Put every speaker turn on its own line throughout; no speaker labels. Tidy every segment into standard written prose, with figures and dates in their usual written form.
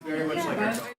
Very much like our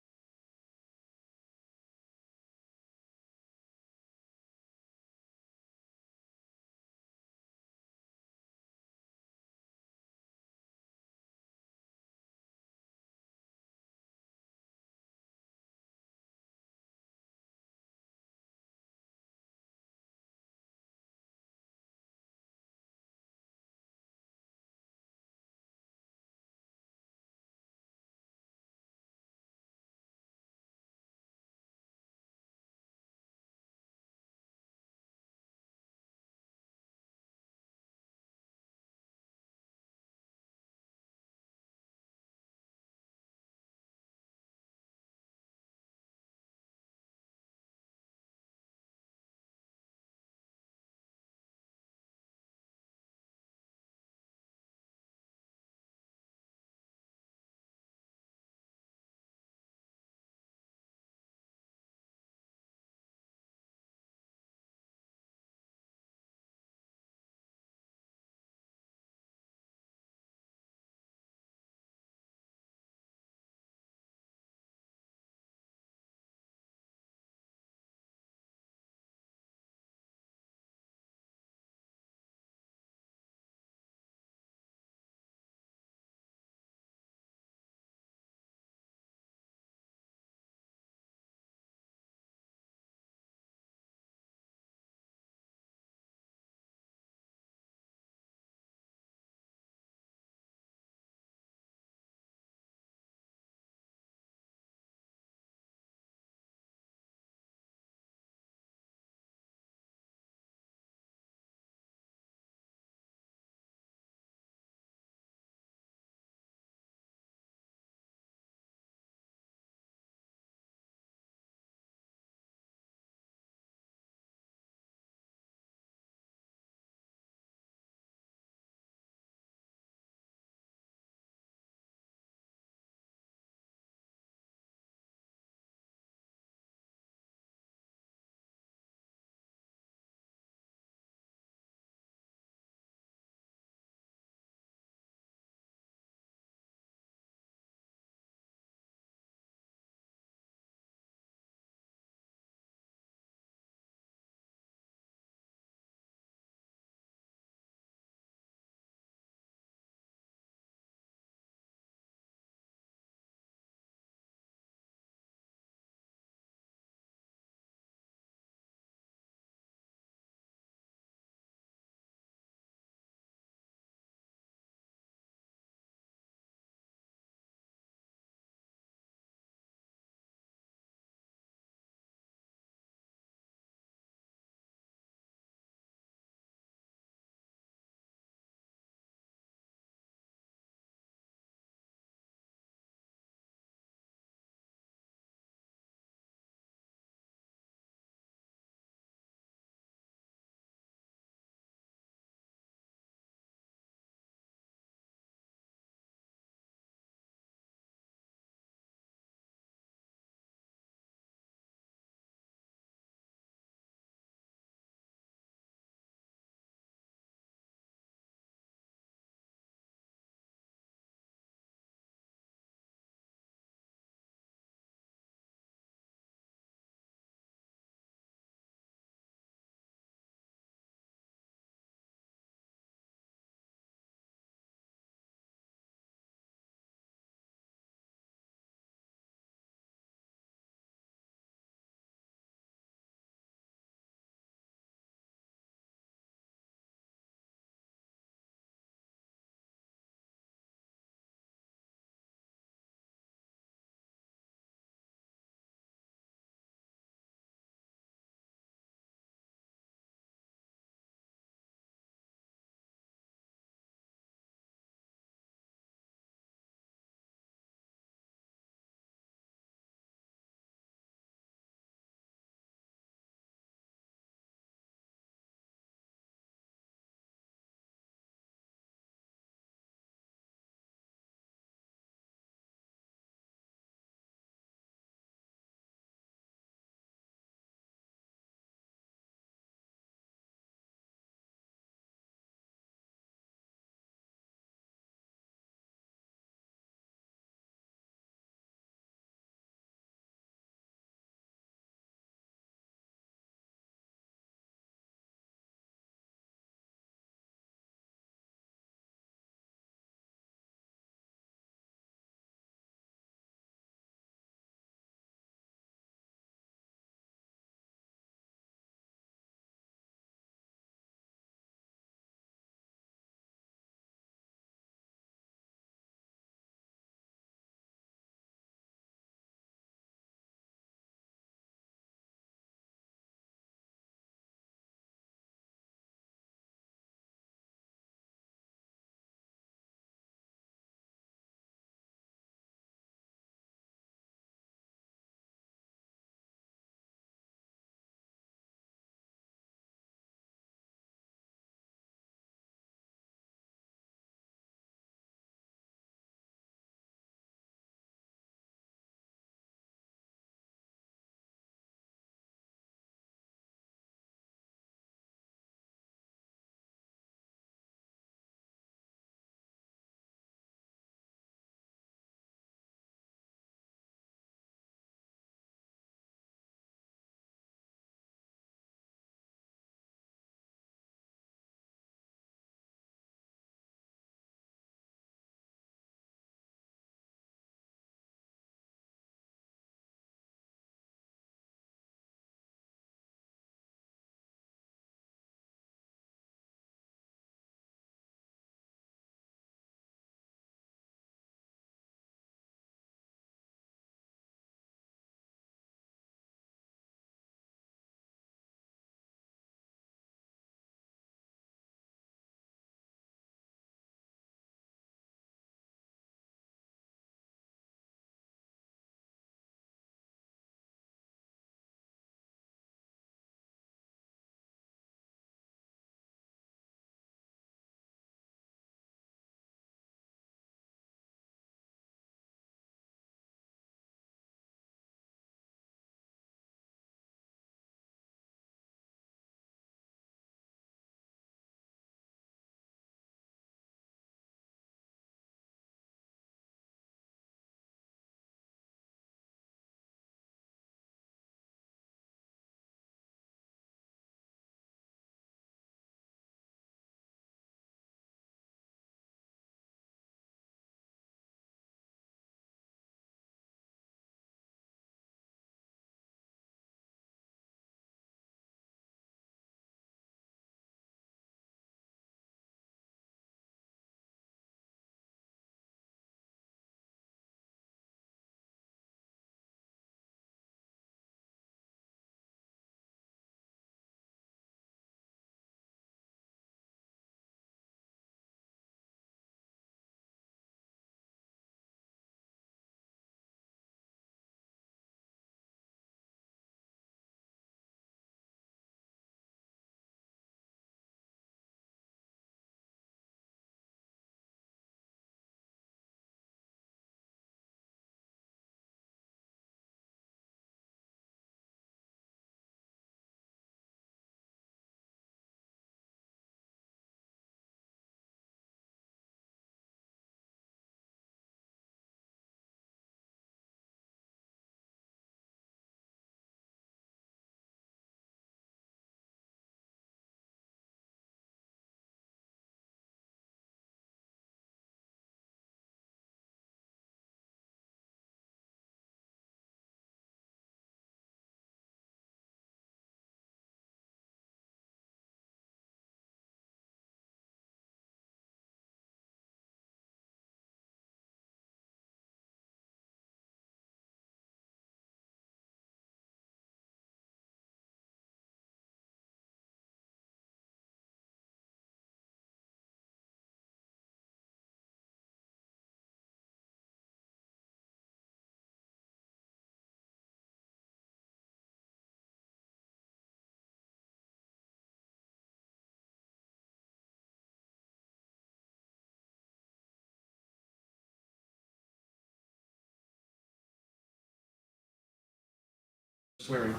Swearing.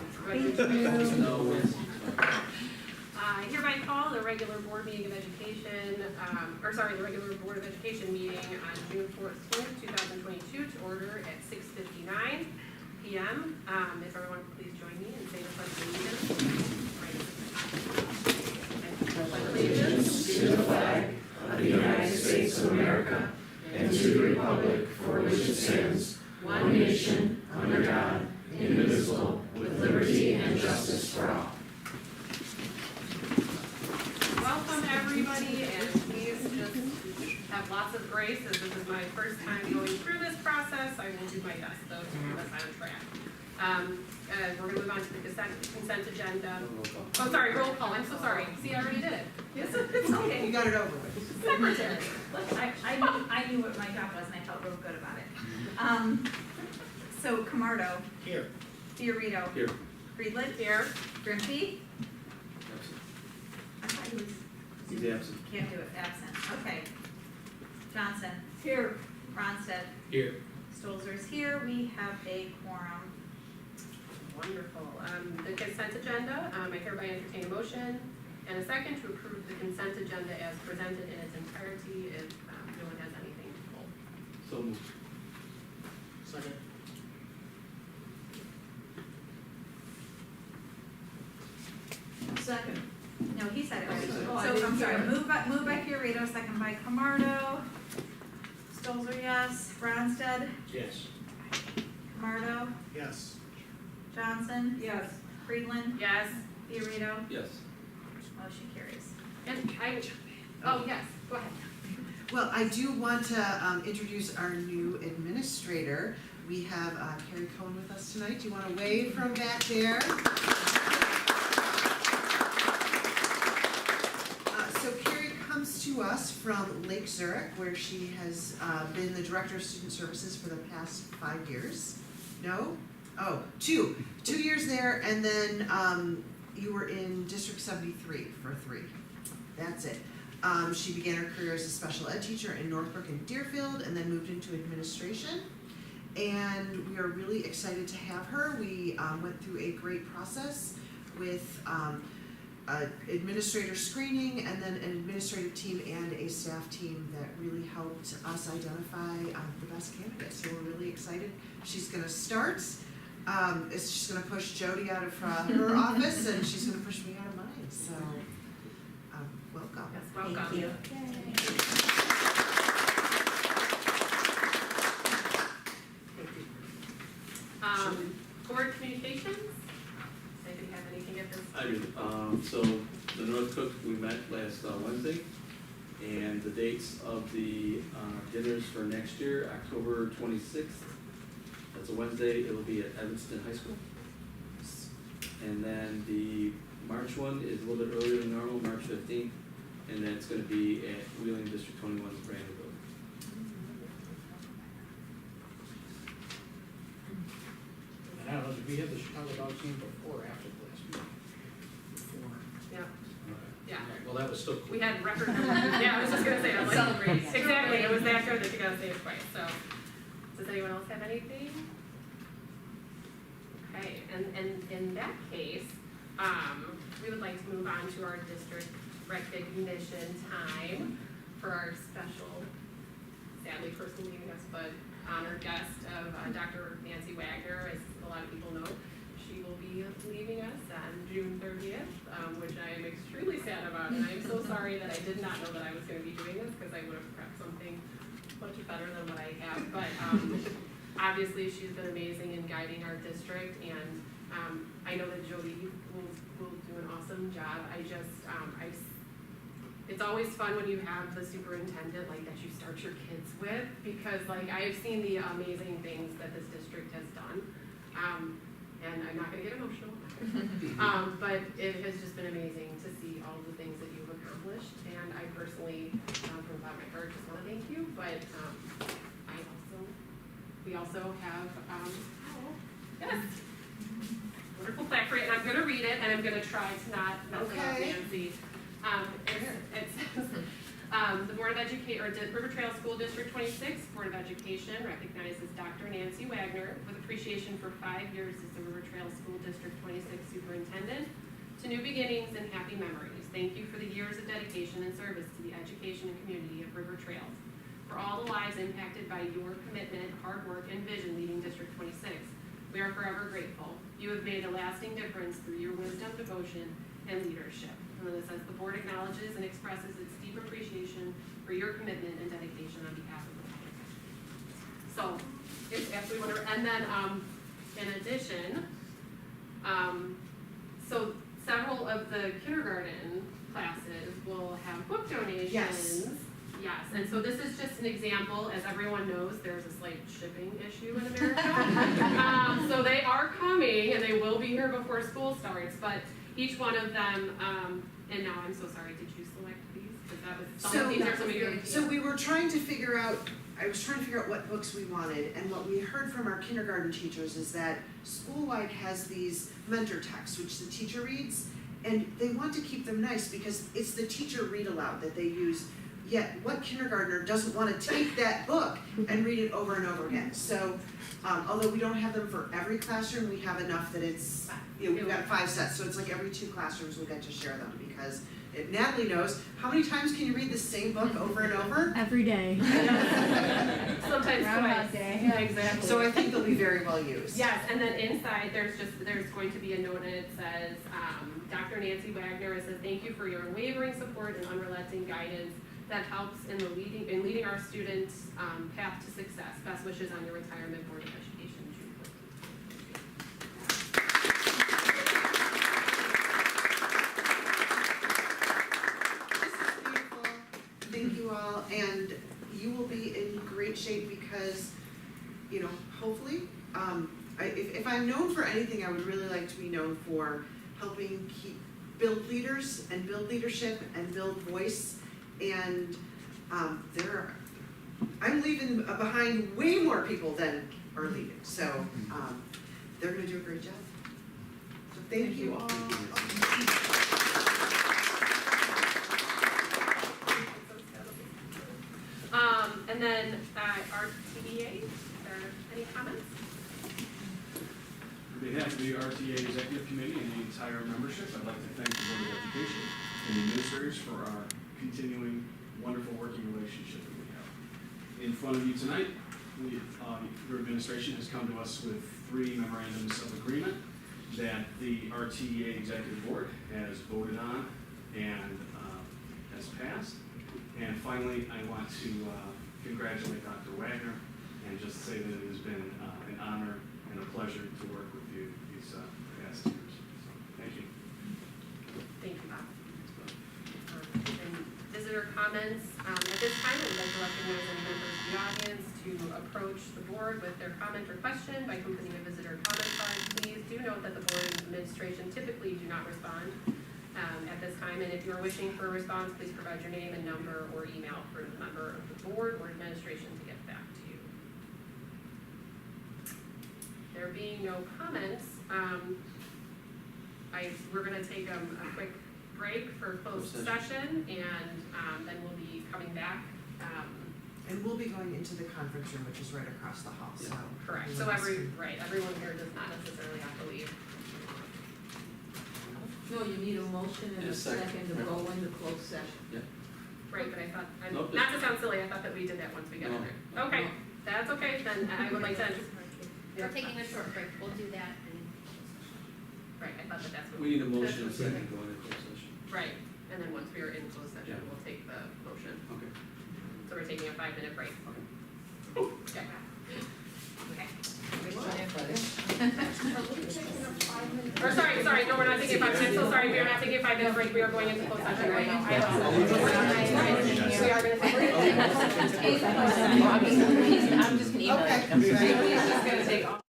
I hereby call the regular board meeting of education, the regular board of education meeting on June 14th, 2022 to order at 6:59 p.m. If everyone could please join me and say the pledge of allegiance.
To the flag of the United States of America and to the republic for which it stands, one nation, under God, indivisible, with liberty and justice for all.
Welcome everybody, and please just have lots of grace as this is my first time going through this process. I will do my best though to keep us on track. We're going to move on to the consent agenda. Oh, sorry, roll call. I'm so sorry. See, I already did it. Yes, it's okay.
You got it over with.
Secretary.
I knew what my job was and I felt real good about it. So Camardo.
Here.
Fiorito.
Here.
Friedland.
Here.
Grimpy. I thought he was.
He's absent.
Can't do it, absent. Okay. Johnson. Here. Ronstadt.
Here.
Stolzer's here. We have a quorum.
Wonderful. The consent agenda, I hereby entertain a motion and a second to approve the consent agenda as presented in its entirety if no one has anything to pull.
So moved. Second.
Second. No, he said it already.
Oh,
So I'm sorry, moved by Fiorito, second by Camardo. Stolzer, yes. Ronstadt.
Yes.
Camardo.
Yes.
Johnson.
Yes.
Friedland.
Yes.
Fiorito.
Yes.
Motion carries.
And yes, go ahead.
Well, I do want to introduce our new administrator. We have Carrie Cohen with us tonight. Do you want to wave from back there? So Carrie comes to us from Lake Zurich, where she has been the Director of Student Services for the past 5 years. No? Oh, 2 years there, and then you were in District 73 for 3. That's it. She began her career as a special ed teacher in Northbrook and Deerfield, and then moved into administration. And we are really excited to have her. We went through a great process with administrator screening, and then an administrative team and a staff team that really helped us identify the best candidates. So we're really excited. She's going to start. She's going to push Jody out of her office, and she's going to push me out of mine. So welcome.
Yes, welcome.
Thank you.
Board communications? Does anybody have anything at this?
I do. So the North Cook, we met last Wednesday, and the dates of the dinners for next year, October 26th. That's a Wednesday. It will be at Evanston High School. And then the March one is a little bit earlier than normal, March 15th, and that's going to be at Wheeling District 21's brand new building.
And I don't know, did we have the Chicago Dogs game before or after the last meeting? Before.
Yeah.
Okay.
Yeah.
Well, that was still cool.
We had record numbers. Yeah, I was just gonna say, I'm like,
Celebrating.
exactly, it was that good that you gotta say it twice, so. Does anyone else have anything? Okay, and in that case, we would like to move on to our district recognition time for our special, sadly personal leaving us, but honored guest of Dr. Nancy Wagner. As a lot of people know, she will be leaving us on June 30th, which I am extremely sad about, and I'm so sorry that I did not know that I was going to be doing this, because I would have prepped something much better than what I have, but obviously she's been amazing in guiding our district, and I know that Jody will do an awesome job. It's always fun when you have the superintendent like that you start your kids with, because like I have seen the amazing things that this district has done, and I'm not gonna get emotional, but it has just been amazing to see all the things that you've accomplished, and I personally, from the bottom of my heart, just wanna thank you, but we also have, yes, wonderful plaque for it, and I'm gonna read it, and I'm gonna try to not mess it up,
Okay.
Nancy. It says, The Board of River Trail School District 26 Board of Education recognizes Dr. Nancy Wagner with appreciation for 5 years as the River Trail School District 26 Superintendent. To new beginnings and happy memories. Thank you for the years of dedication and service to the education and community of River Trails. For all the lives impacted by your commitment, hard work, and vision leading District 26, we are forever grateful. You have made a lasting difference through your wisdom, devotion, and leadership. And then it says, the board acknowledges and expresses its deep appreciation for your commitment and dedication on behalf of the public. So, it's absolutely wonderful. And then, in addition, so several of the kindergarten classes will have book donations.
Yes.
Yes, and so this is just an example. As everyone knows, there's a slight shipping issue in America. So they are coming, and they will be here before school starts, but each one of them, and now I'm so sorry, did you select these? Because that was, some of these are some of your.
So we were trying to figure out, I was trying to figure out what books we wanted, and what we heard from our kindergarten teachers is that school-wide has these mentor texts, which the teacher reads, and they want to keep them nice because it's the teacher read aloud that they use. Yet what kindergartner doesn't want to take that book and read it over and over again? So, although we don't have them for every classroom, we have enough that it's, we've got 5 sets, so it's like every 2 classrooms we'll get to share them because if Natalie knows, how many times can you read the same book over and over?
Every day.
Sometimes
Groundhog
twice.
Day.
Yeah, exactly.
So I think they'll be very well used.
Yes, and then inside, there's going to be a note, and it says, Dr. Nancy Wagner, it says, thank you for your unwavering support and unrelenting guidance that helps in leading our students' path to success. Best wishes on your retirement, Board of Education, June 14th.
This is beautiful. Thank you all, and you will be in great shape because, hopefully, if I'm known for anything, I would really like to be known for helping build leaders and build leadership and build voice. And I'm leaving behind way more people than are leaving, so they're gonna do a great job. So thank you all.
And then our TDA, are there any comments?
On behalf of the RTA Executive Committee and the entire membership, I'd like to thank the Board of Education and the administrators for our continuing wonderful working relationship that we have. In front of you tonight, your administration has come to us with 3 memorandums of agreement that the RTA Executive Board has voted on and has passed. And finally, I want to congratulate Dr. Wagner and just say that it has been an honor and a pleasure to work with you these past years. So, thank you.
Thank you, Bob. And visitor comments. At this time, I would like to recognize any members of the audience to approach the board with their comment or question by completing a visitor comment card. Please do note that the board and administration typically do not respond at this time, and if you are wishing for a response, please provide your name and number or email for the member of the board or administration to get back to you. There being no comments, we're going to take a quick break for closed session, and then we'll be coming back.
And we'll be going into the conference room, which is right across the hall, so.
Correct, so everyone here does not necessarily have to leave.
No, you need a motion and a second to go into closed session.
Right, but I thought,
Nope.
not to sound silly, I thought that we did that once we got in there. Okay, that's okay, then I would like to.
We're taking a short break, we'll do that and.
Right, I thought that's what.
We need a motion and a second going into closed session.
Right, and then once we are in closed session,
Yeah.
we'll take the motion.
Okay.
So we're taking a 5-minute break.
Okay.
Okay. Okay. Or sorry, no, we're not taking 5 minutes, I'm so sorry, we are not taking a 5-minute break, we are going into closed session right now. We are gonna take.
I'm just gonna email
Okay.
you.
He's just gonna take all.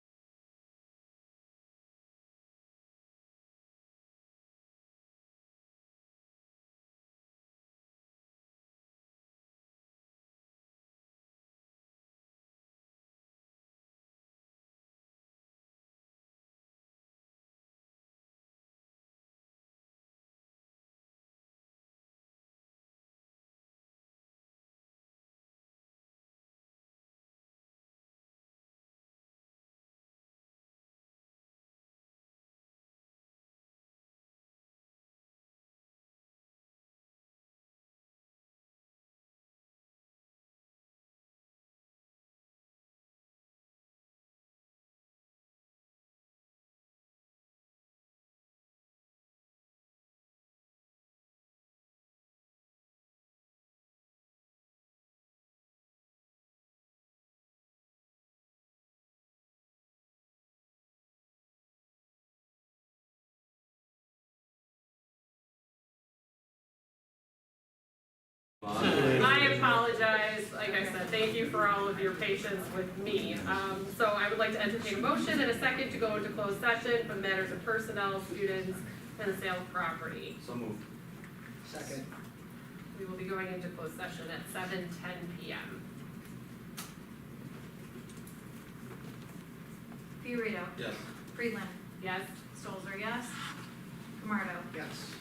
I apologize, like I said, thank you for all of your patience with me. So I would like to entertain a motion and a second to go into closed session for the matters of personnel, students, and the sale of property.
So moved.
Second.
We will be going into closed session at 7:10 PM.
Fiorito,
Yes.
Friedland,
Yes?
Stolzer, yes. Camardo,
Yes.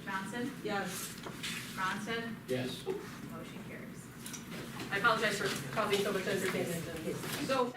Johnson,
Yes.
Ronstadt,
Yes.
motion carries.
I apologize for causing so much entertainment and so.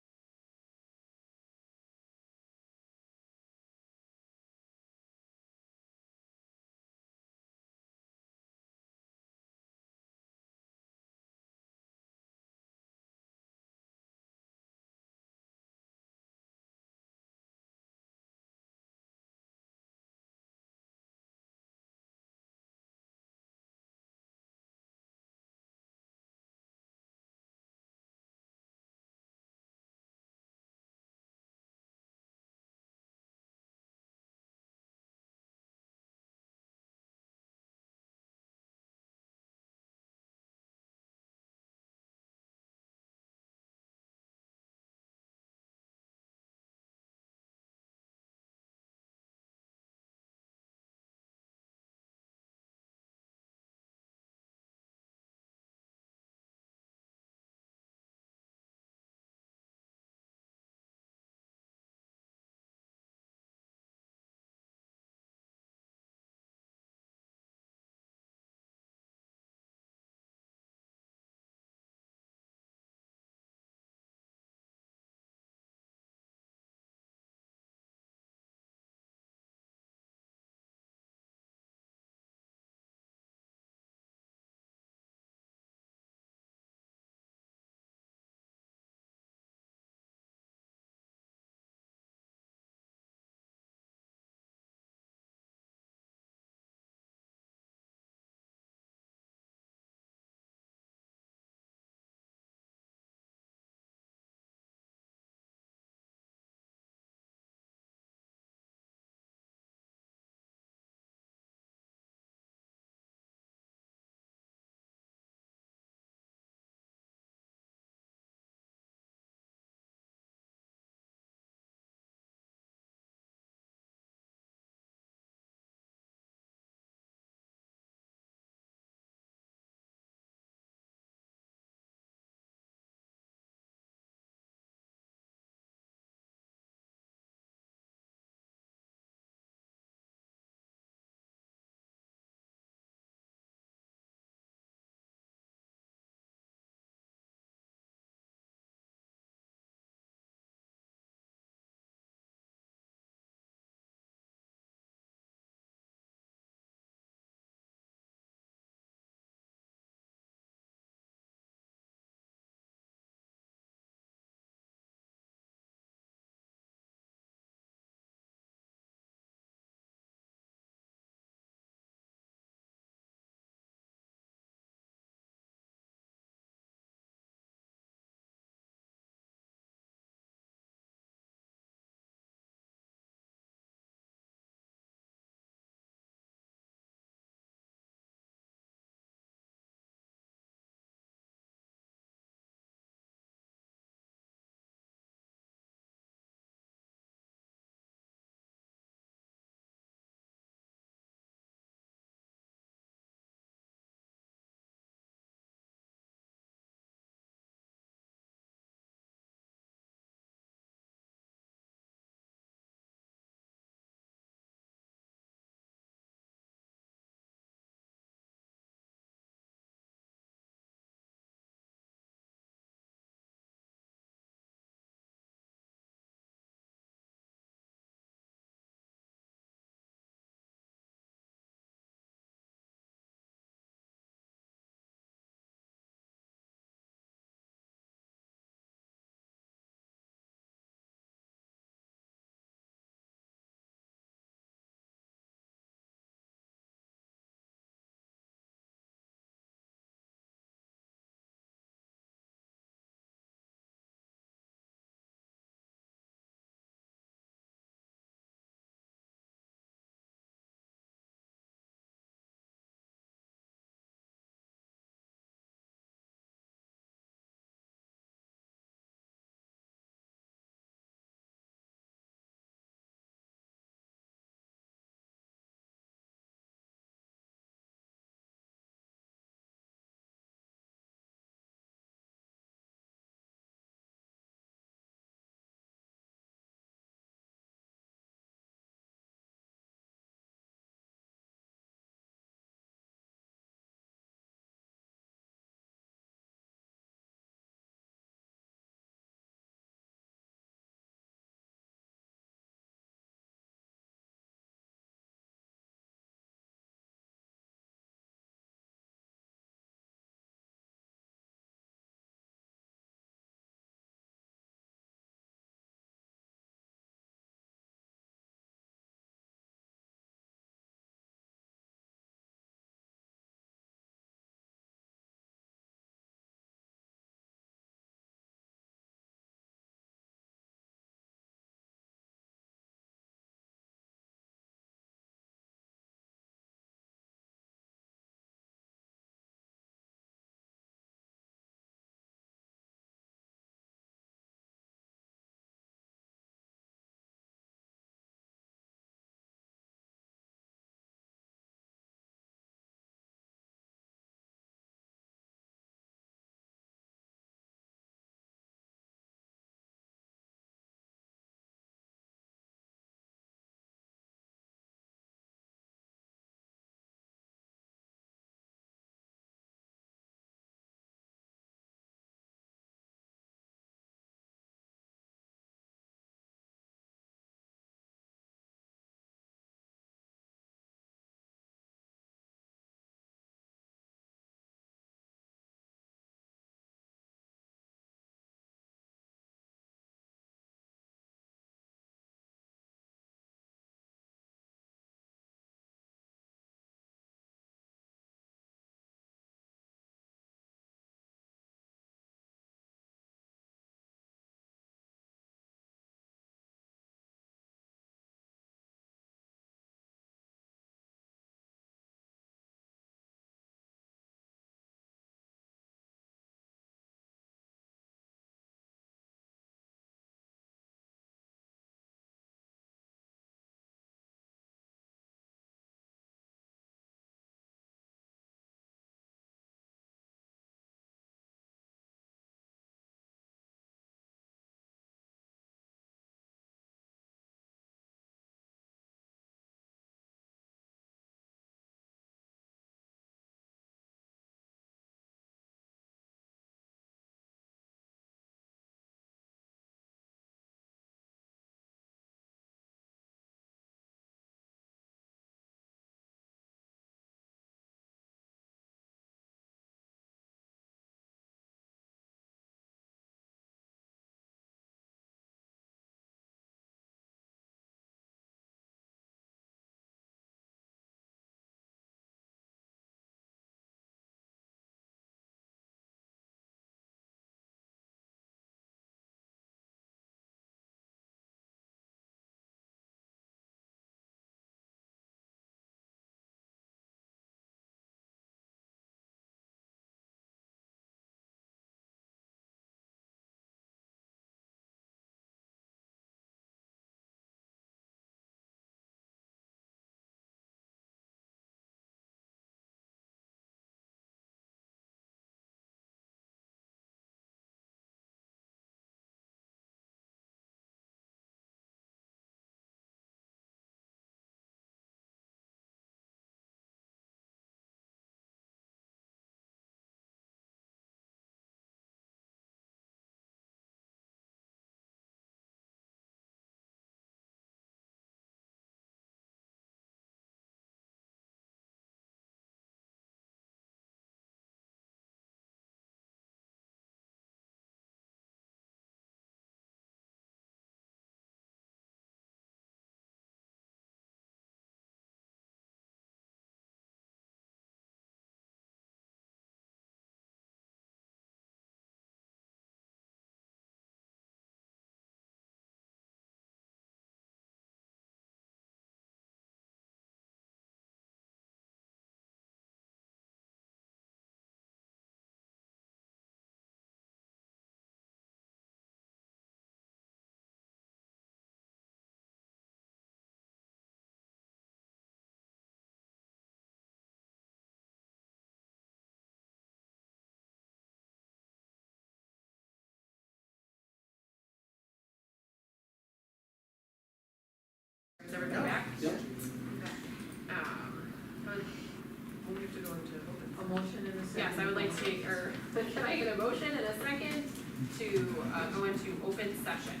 Can I get a motion and a second to, go into open session?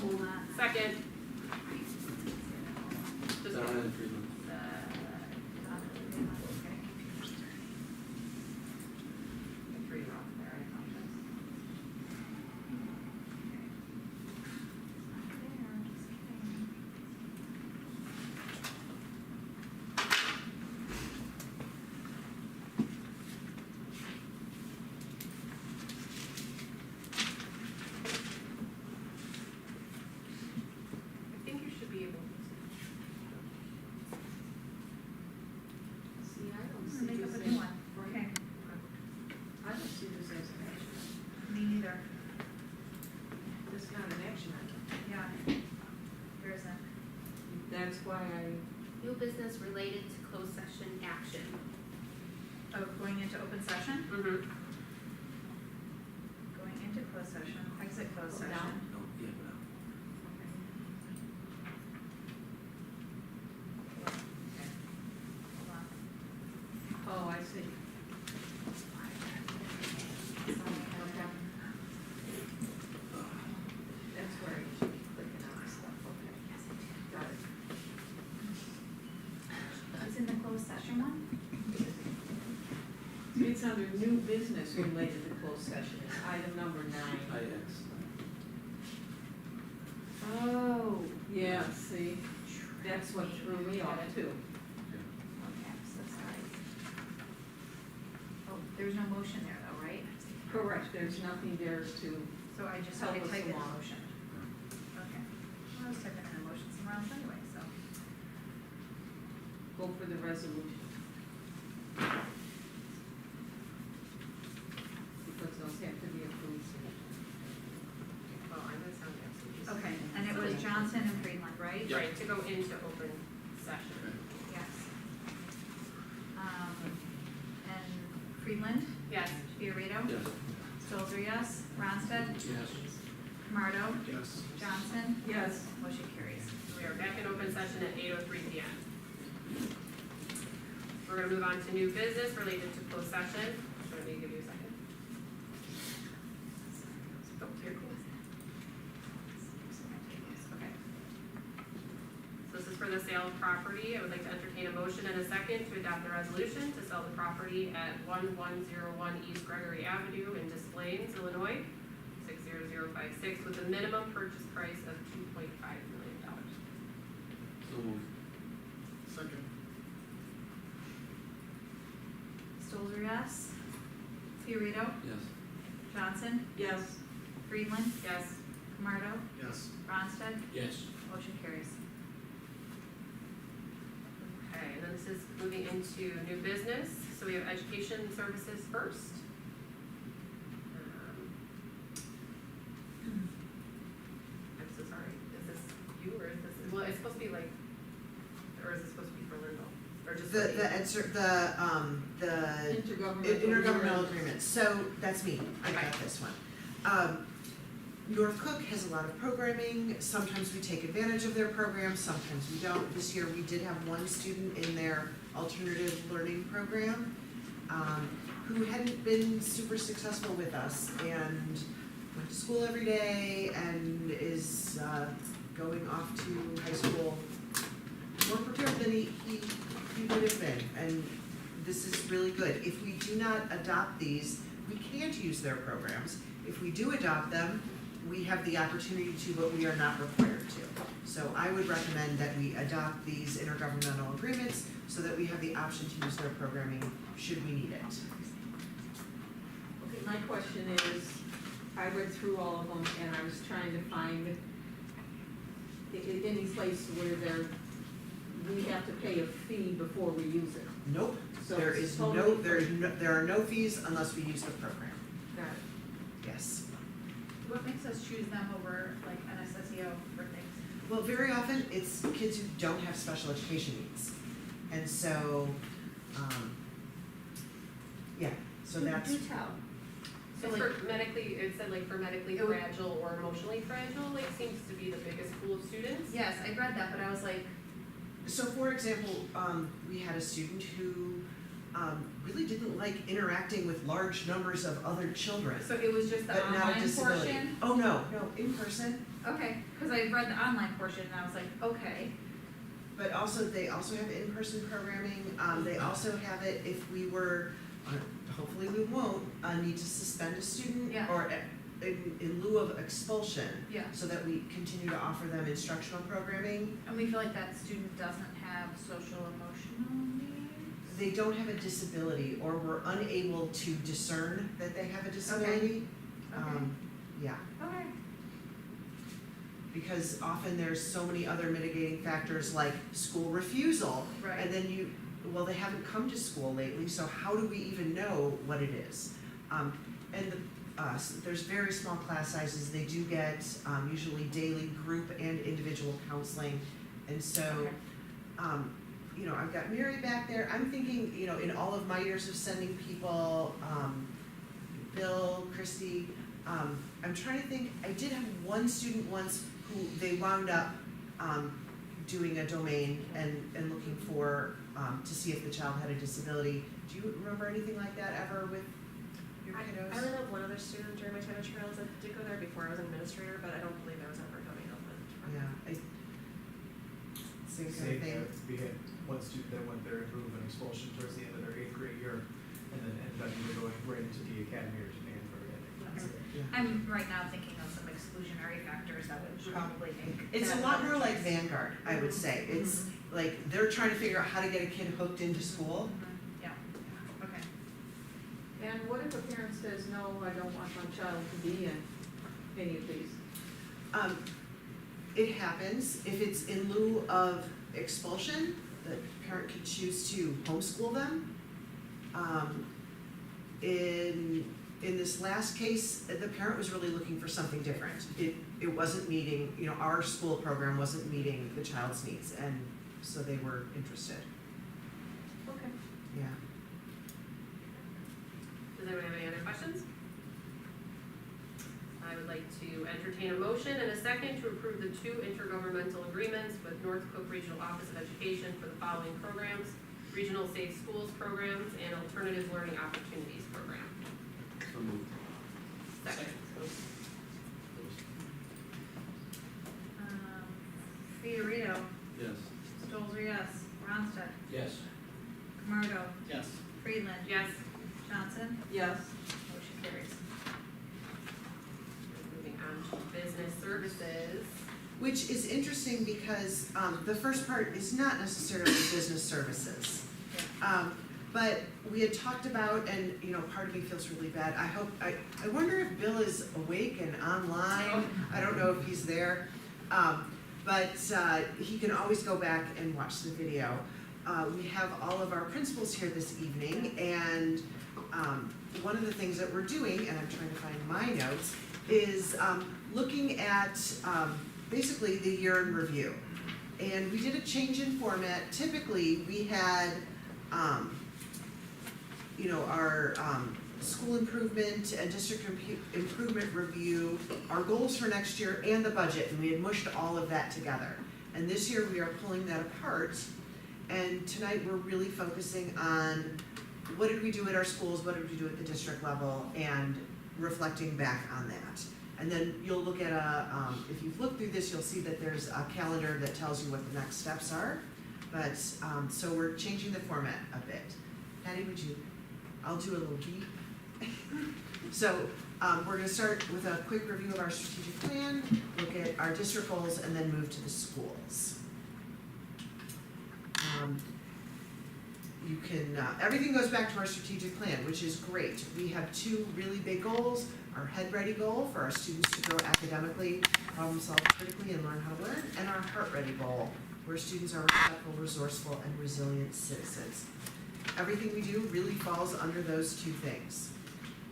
Hold on.
Second. Just
Donna and Freeman.
Three off there, I apologize. I think you should be able to.
See, I don't
Let's
see
make up
this
a new
as,
one. Okay,
I don't see this as an action item.
me neither.
It's not an action item.
Yeah. There isn't.
That's why
New business related to closed session action.
Oh, going into open session?
Mm-hmm.
Going into closed session, exit closed
Go
session.
down.
No, yeah, no.
Okay. Hold on.
Oh, I see. That's where you should be clicking on stuff, okay. Got it.
It's in the closed session one?
It's under new business related to closed session, it's item number 9.
IX.
Oh, yeah, see, that's what threw me off too.
Okay, so sorry. Oh, there's no motion there though, right?
Correct, there's nothing there to,
So I just
Help
have to
us
type in a
along.
motion. Okay. Well, I was typing in a motion somewhere else anyway, so.
go for the resolution. Because those have to be approved.
Well, I'm gonna sound absolutely.
Okay, and it was Johnson and Friedland, right?
Yeah.
Right, to go into open session.
Yes. And Friedland,
Yes.
Fiorito,
Yes.
Stolzer, yes, Ronstadt,
Yes.
Camardo,
Yes.
Johnson,
Yes.
motion carries.
We are back in open session at 8:03 PM. We're gonna move on to new business related to closed session. Should I give you a second? Oh, here, cool. Okay. So this is for the sale of property. I would like to entertain a motion and a second to adopt the resolution to sell the property at 1101 East Gregory Avenue in Des Plaines, Illinois, 60056, with a minimum purchase price of $2.5 million.
So moved.
Second.
Stolzer, yes, Fiorito,
Yes.
Johnson,
Yes.
Friedland,
Yes.
Camardo,
Yes.
Ronstadt,
Yes.
motion carries.
Okay, and then this is moving into new business, so we have education services first. I'm so sorry, is this you or is this, well, it's supposed to be like, or is this supposed to be for Linville? Or just?
The,
for me?
the, answer- the
Intergovernmental.
intergovernmental agreement, so that's me, I got
Okay.
this one. North Cook has a lot of programming, sometimes we take advantage of their programs, sometimes we don't. This year, we did have one student in their alternative learning program, who hadn't been super successful with us and went to school every day and is, going off to high school more prepared than he would have been, and this is really good. If we do not adopt these, we can't use their programs. If we do adopt them, we have the opportunity to, but we are not required to. So I would recommend that we adopt these intergovernmental agreements so that we have the option to use their programming should we need it.
Okay, my question is, I read through all of them and I was trying to find any place where we have to pay a fee before we use it.
Nope,
So
there
it's
is
totally
there are no fees unless we use the program,
Got it.
yes.
What makes us choose them over like NSSEO for things?
Well, very often, it's kids who don't have special education needs. And so, yeah, so that's,
Do tell.
So for medically, it said like for medically
It would-
fragile or emotionally fragile, like seems to be the biggest pool of students.
Yes, I read that, but I was like,
so for example, we had a student who really didn't like interacting with large numbers of other children,
So it was just the
but not a
online
disability.
portion?
Oh, no, in person,
Okay, cause I read the online portion and I was like, okay.
but they also have in-person programming, they also have it if we were, hopefully we won't, need to suspend a student
Yeah.
or in lieu of expulsion,
Yeah.
so that we continue to offer them instructional programming.
And we feel like that student doesn't have social emotional needs?
They don't have a disability, or we're unable to discern that they have a disability.
Okay.
Yeah,
Okay.
because often there's so many other mitigating factors like school refusal.
Right.
And then they haven't come to school lately, so how do we even know what it is? There's very small class sizes, they do get, usually daily group and individual counseling. And so,
Okay.
I've got Mary back there, I'm thinking, in all of my years of sending people, Bill, Christy, I'm trying to think, I did have one student once who they wound up, doing a domain and looking for, to see if the child had a disability. Do you remember anything like that ever with your kiddos?
I only know one other student during my time at Trails that did go there before I was an administrator, but I don't believe there was ever a domain open.
Yeah, same kind
Same,
of thing.
we had one student that went there and moved an expulsion towards the end of their 8th grade year, and then ended up either going right into the academy or to Danbury, I think that's it.
Yeah.
I'm right now thinking of some exclusionary factors that would probably make.
It's a
that
lot more
better
like
choice.
Vanguard, I would say. It's like they're trying to figure out how to get a kid hooked into school.
Yeah, okay.
And what if a parent says, no, I don't want my child to be in any of these?
It happens. If it's in lieu of expulsion, the parent can choose to homeschool them. In this last case, the parent was really looking for something different. It wasn't meeting, our school program wasn't meeting the child's needs, and so they were interested.
Okay.
Yeah.
Does anyone have any other questions? I would like to entertain a motion and a second to approve the 2 intergovernmental agreements with North Cook Regional Office of Education for the following programs: Regional Safe Schools Programs and Alternative Learning Opportunities Program.
So moved.
Second.
Fiorito,
Yes.
Stolzer, yes. Ronstadt,
Yes.
Camardo,
Yes.
Friedland,
Yes.
Johnson,
Yes.
motion carries.
Moving on to business services.
Which is interesting because the first part is not necessarily business services. But we had talked about, and part of me feels really bad, I wonder if Bill is awake and online, I don't know if he's there. But he can always go back and watch the video. We have all of our principals here this evening, and one of the things that we're doing, and I'm trying to find my notes, is looking at basically the year in review. And we did a change in format. Typically, we had our school improvement and district improvement review, our goals for next year, and the budget, and we had mushed all of that together. And this year, we are pulling that apart, and tonight, we're really focusing on what did we do at our schools, what did we do at the district level, and reflecting back on that. And then you'll look at if you've looked through this, you'll see that there's a calendar that tells you what the next steps are. But, so we're changing the format a bit. Patty, I'll do a little beep. So, we're gonna start with a quick review of our strategic plan, look at our district goals, and then move to the schools. You can, everything goes back to our strategic plan, which is great. We have 2 really big goals. Our head-ready goal for our students to grow academically, problem solve critically, and learn how to learn, and our heart-ready goal, where students are respectful, resourceful, and resilient citizens. Everything we do really falls under those 2 things.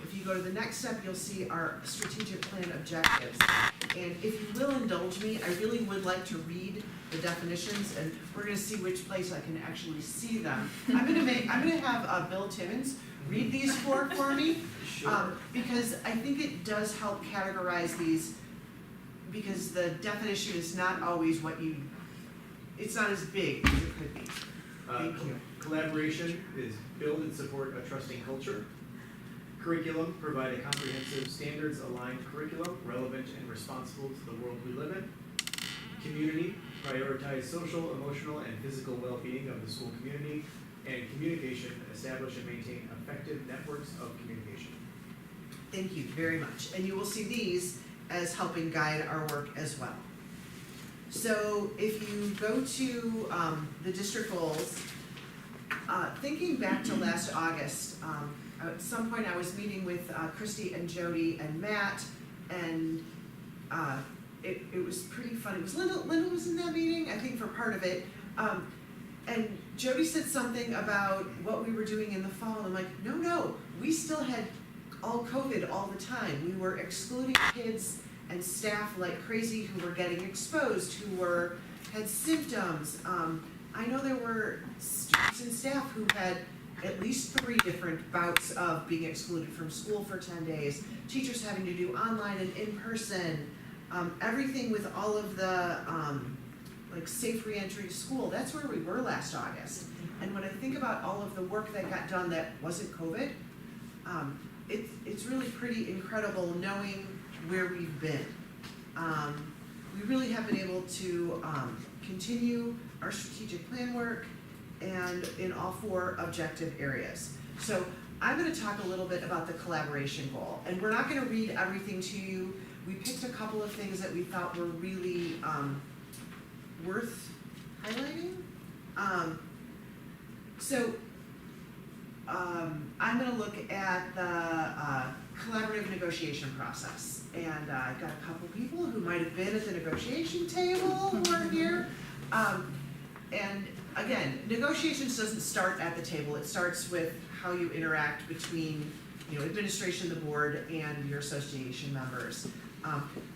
If you go to the next step, you'll see our strategic plan objectives. And if you will indulge me, I really would like to read the definitions, and we're gonna see which place I can actually see them. I'm gonna have Bill Timmons read these for me. Because I think it does help categorize these, because the definition is not always it's not as big as it could be. Thank you.
Collaboration is build and support a trusting culture. Curriculum, provide a comprehensive standards-aligned curriculum relevant and responsible to the world we live in. Community, prioritize social, emotional, and physical well-being of the school community. And communication, establish and maintain effective networks of communication.
Thank you very much. And you will see these as helping guide our work as well. So if you go to the district goals, thinking back to last August, at some point I was meeting with Christy and Jody and Matt, and it was pretty fun. It was Linda was in that meeting, I think, for part of it. And Jody said something about what we were doing in the fall, and I'm like, no, we still had all COVID all the time. We were excluding kids and staff like crazy who were getting exposed, who had symptoms. I know there were students and staff who had at least 3 different bouts of being excluded from school for 10 days, teachers having to do online and in-person, everything with all of the like safe re-entry to school. That's where we were last August. And when I think about all of the work that got done that wasn't COVID, it's really pretty incredible knowing where we've been. We really have been able to continue our strategic plan work and in all 4 objective areas. So I'm going to talk a little bit about the collaboration goal, and we're not going to read everything to you. We picked a couple of things that we thought were really worth highlighting. I'm going to look at the collaborative negotiation process, and I've got a couple people who might have been at the negotiation table who are here. And again, negotiations doesn't start at the table. It starts with how you interact between, administration, the board, and your association members.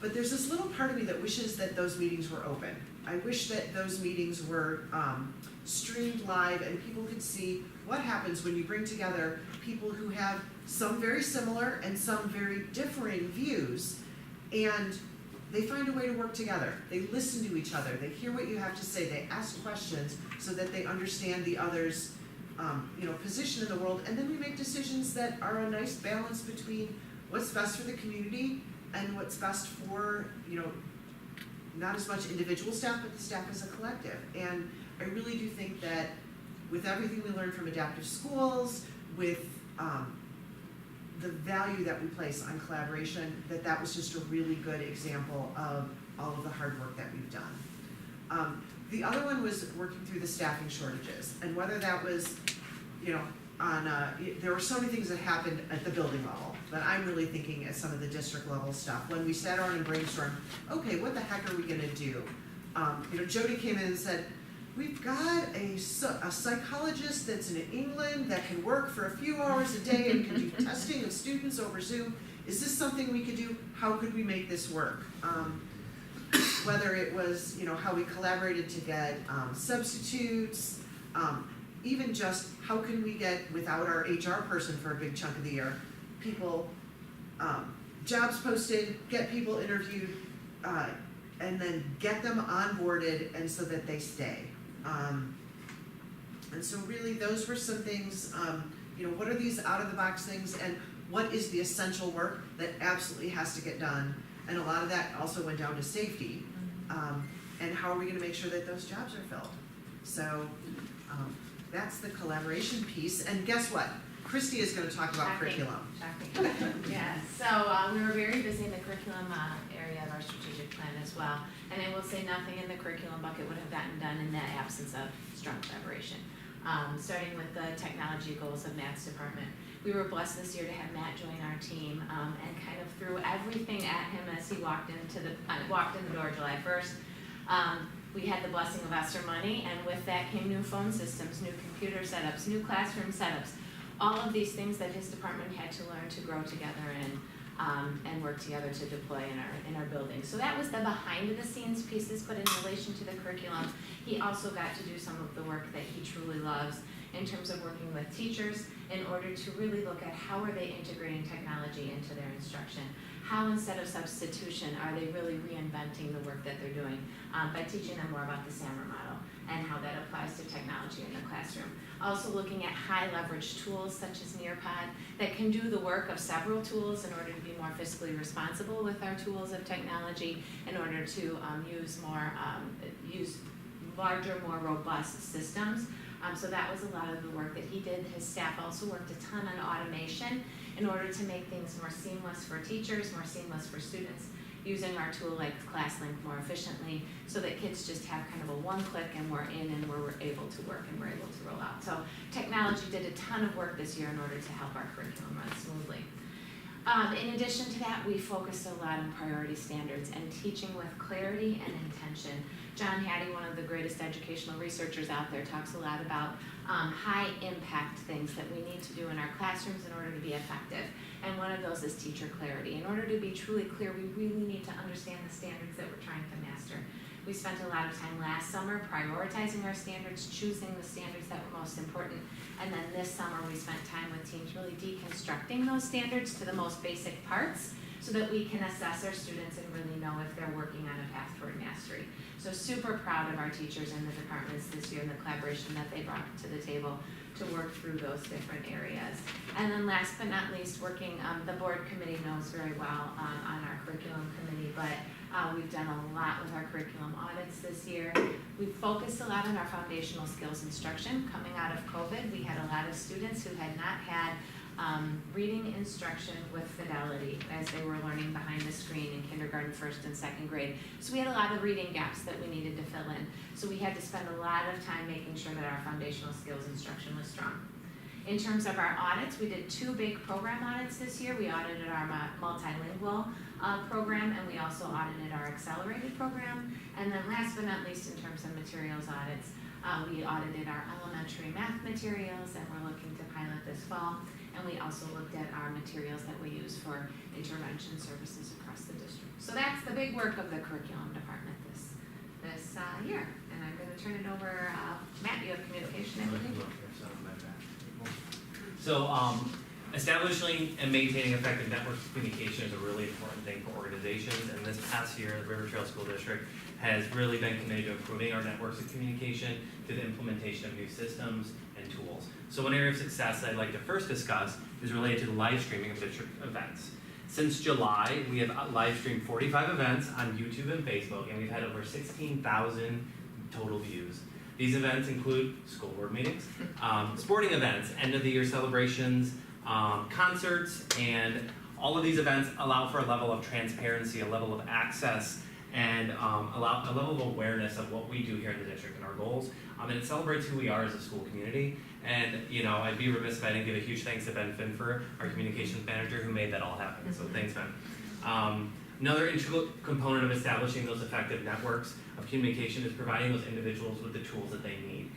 But there's this little part of me that wishes that those meetings were open. I wish that those meetings were streamed live and people could see what happens when you bring together people who have some very similar and some very differing views, and they find a way to work together. They listen to each other. They hear what you have to say. They ask questions so that they understand the other's position in the world, and then we make decisions that are a nice balance between what's best for the community and what's best for, not as much individual staff, but the staff as a collective. And I really do think that with everything we learned from adaptive schools, with the value that we place on collaboration, that was just a really good example of all of the hard work that we've done. The other one was working through the staffing shortages, and whether that was, there were so many things that happened at the building level, but I'm really thinking at some of the district level stuff. When we sat around and brainstormed, okay, what the heck are we gonna do? Jody came in and said, we've got a psychologist that's in England that can work for a few hours a day and can do testing of students over Zoom. Is this something we could do? How could we make this work? Whether it was, how we collaborated to get substitutes, even just how can we get, without our HR person for a big chunk of the year, people, jobs posted, get people interviewed, and then get them onboarded and so that they stay. And so really those were some things, what are these out of the box things, and what is the essential work that absolutely has to get done? And a lot of that also went down to safety, and how are we gonna make sure that those jobs are filled? So that's the collaboration piece, and guess what? Christy is gonna talk about curriculum.
Shocking. Yeah, so we were very busy in the curriculum area of our strategic plan as well. And I will say nothing in the curriculum bucket would have gotten done in the absence of strong collaboration. Starting with the technology goals of Matt's department. We were blessed this year to have Matt join our team and kind of threw everything at him as he walked in the door July 1st. We had the blessing of ESSER money, and with that came new phone systems, new computer setups, new classroom setups. All of these things that his department had to learn to grow together and work together to deploy in our building. So that was the behind the scenes pieces, but in relation to the curriculum, he also got to do some of the work that he truly loves in terms of working with teachers in order to really look at how are they integrating technology into their instruction. How, instead of substitution, are they really reinventing the work that they're doing by teaching them more about the SAMR model and how that applies to technology in the classroom. Also looking at high leverage tools such as Nearpod that can do the work of several tools in order to be more fiscally responsible with our tools of technology, in order to use larger, more robust systems. So that was a lot of the work that he did. His staff also worked a ton on automation in order to make things more seamless for teachers, more seamless for students, using our tool like ClassLink more efficiently, so that kids just have kind of a one click and we're in and we're able to work and we're able to roll out. So technology did a ton of work this year in order to help our curriculum run smoothly. In addition to that, we focused a lot on priority standards and teaching with clarity and intention. John Hattie, one of the greatest educational researchers out there, talks a lot about high impact things that we need to do in our classrooms in order to be effective. And one of those is teacher clarity. In order to be truly clear, we really need to understand the standards that we're trying to master. We spent a lot of time last summer prioritizing our standards, choosing the standards that were most important. And then this summer we spent time with teams really deconstructing those standards to the most basic parts, so that we can assess our students and really know if they're working on a path toward mastery. So super proud of our teachers and the departments this year and the collaboration that they brought to the table to work through those different areas. And then last but not least, the board committee knows very well on our curriculum committee, but we've done a lot with our curriculum audits this year. We've focused a lot on our foundational skills instruction. Coming out of COVID, we had a lot of students who had not had reading instruction with fidelity as they were learning behind the screen in kindergarten, first and second grade. So we had a lot of reading gaps that we needed to fill in. So we had to spend a lot of time making sure that our foundational skills instruction was strong. In terms of our audits, we did 2 big program audits this year. We audited our multilingual program, and we also audited our accelerated program. And then last but not least, in terms of materials audits, we audited our elementary math materials, and we're looking to pilot this fall. And we also looked at our materials that we use for intervention services across the district. So that's the big work of the curriculum department this year. And I'm going to turn it over, Matt, you have communication, I believe.
So establishing and maintaining effective network communication is a really important thing for organizations. And this past year, the River Trail School District has really been committed to improving our networks of communication through the implementation of new systems and tools. So one area of success I'd like to first discuss is related to the live streaming of district events. Since July, we have live streamed 45 events on YouTube and Facebook, and we've had over 16,000 total views. These events include school board meetings, sporting events, end of the year celebrations, concerts, and all of these events allow for a level of transparency, a level of access, and allow a level of awareness of what we do here in the district and our goals. And it celebrates who we are as a school community. And I'd be remiss if I didn't give a huge thanks to Ben Finfer, our communications manager, who made that all happen. So thanks, Ben. Another integral component of establishing those effective networks of communication is providing those individuals with the tools that they need.